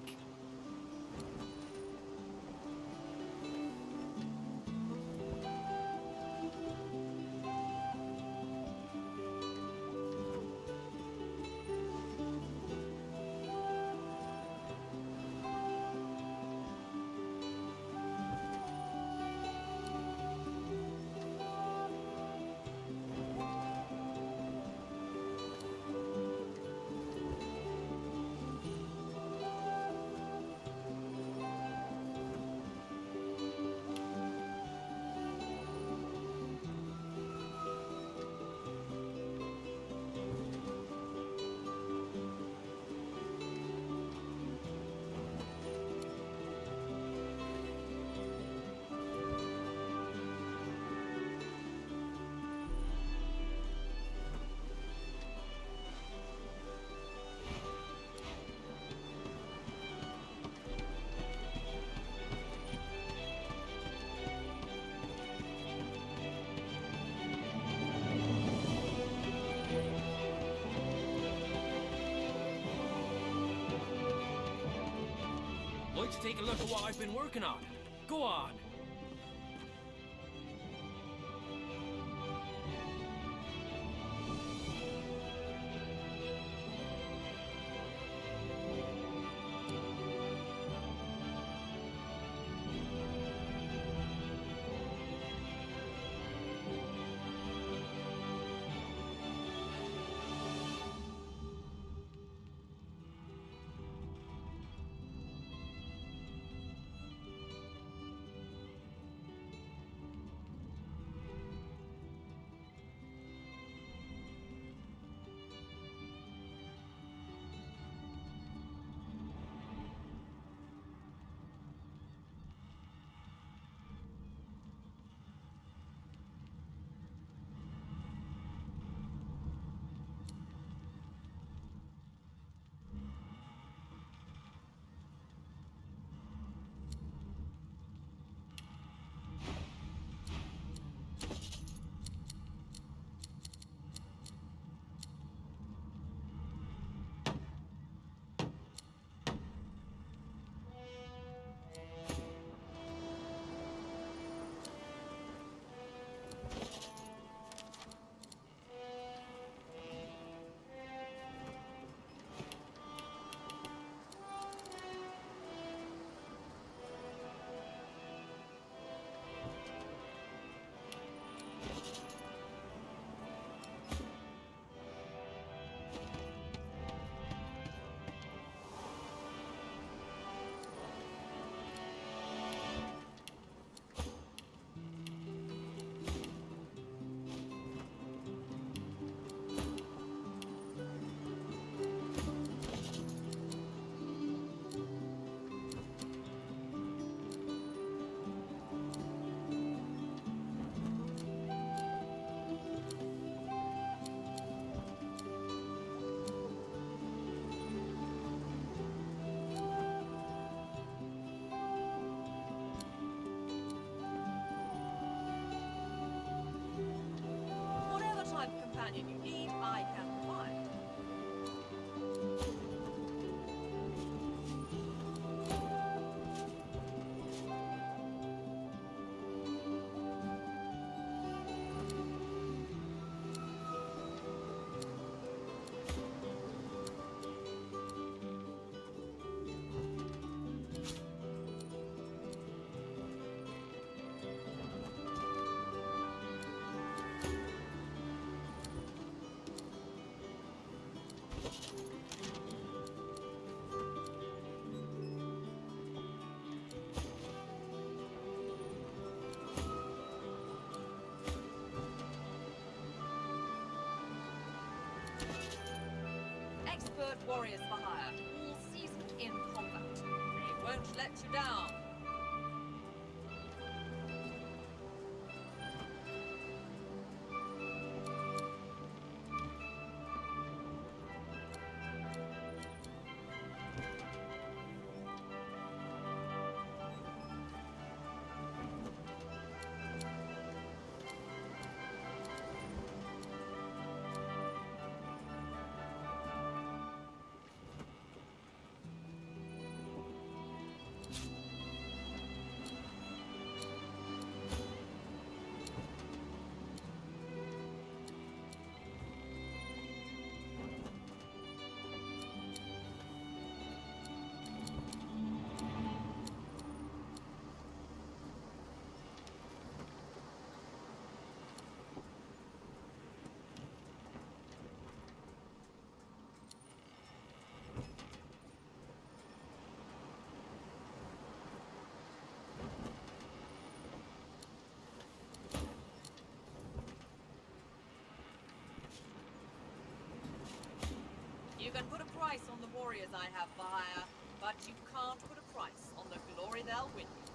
Like to take a look at what I've been working on? Go on! companion you need, I can provide. expert warriors for hire, all seasoned in combat. They won't let you down. You can put a price on the warriors I have for hire, but you can't put a price on the glory they'll win you.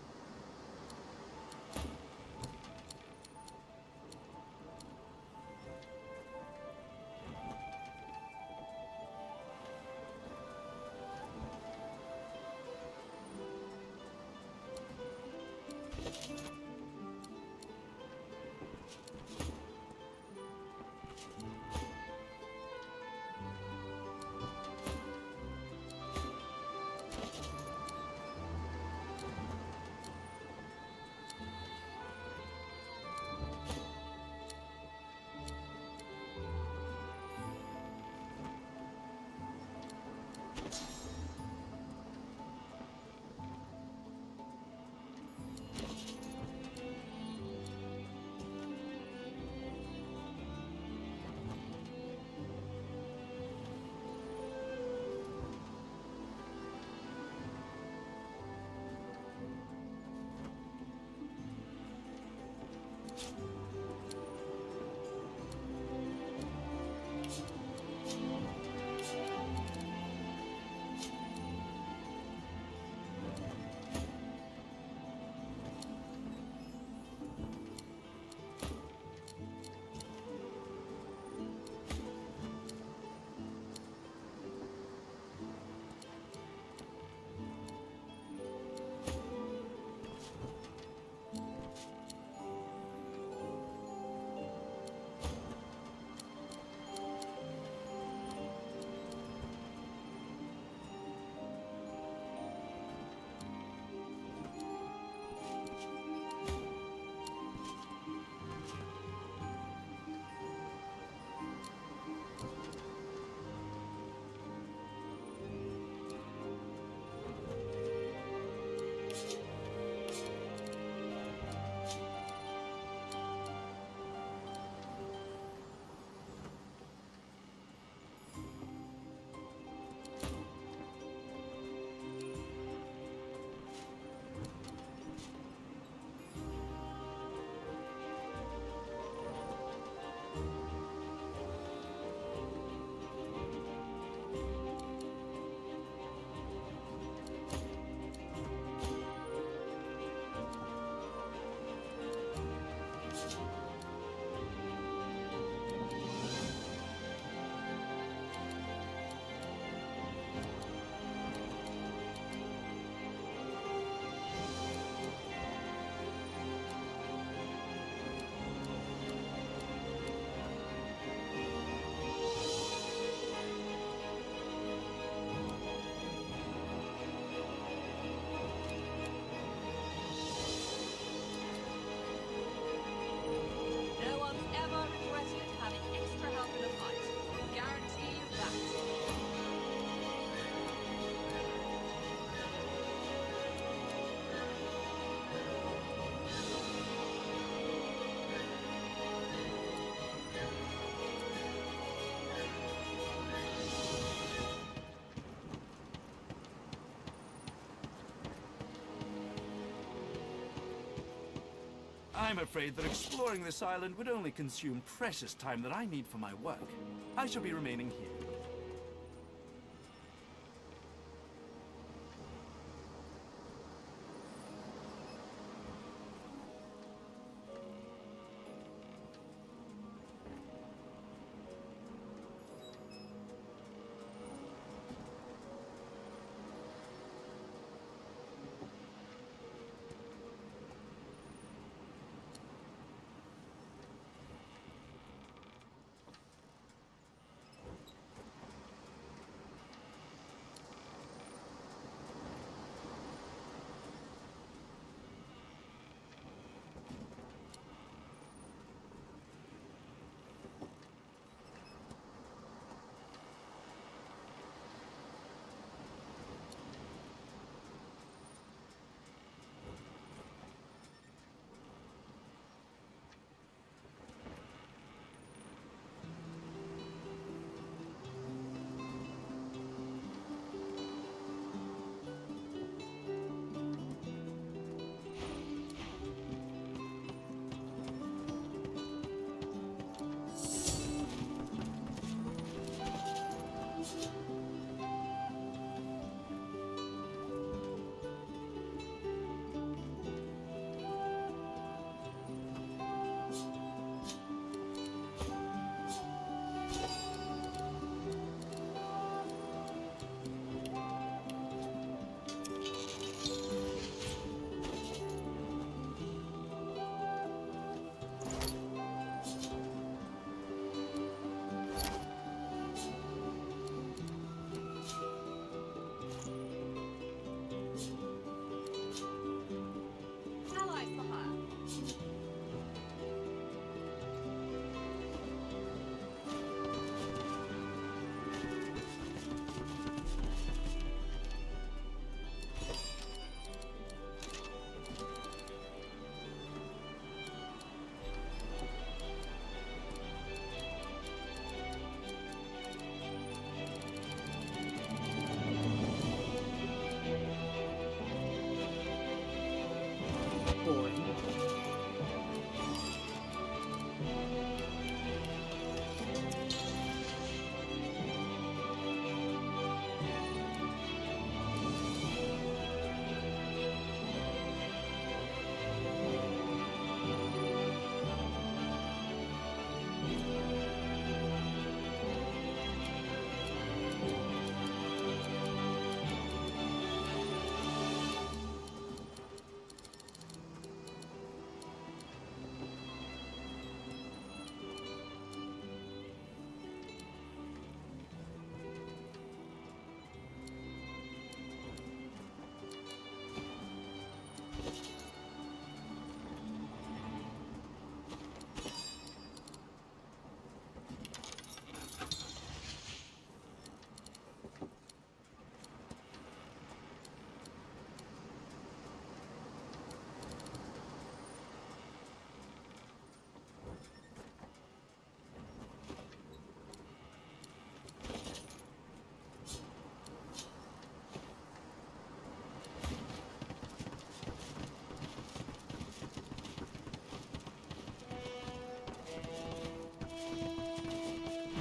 I'm afraid that exploring this island would only consume precious time that I need for my work. I shall be remaining here.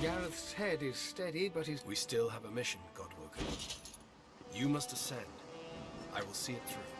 Gareth's head is steady, but his... We still have a mission, Godwoken. You must ascend. I will see it through.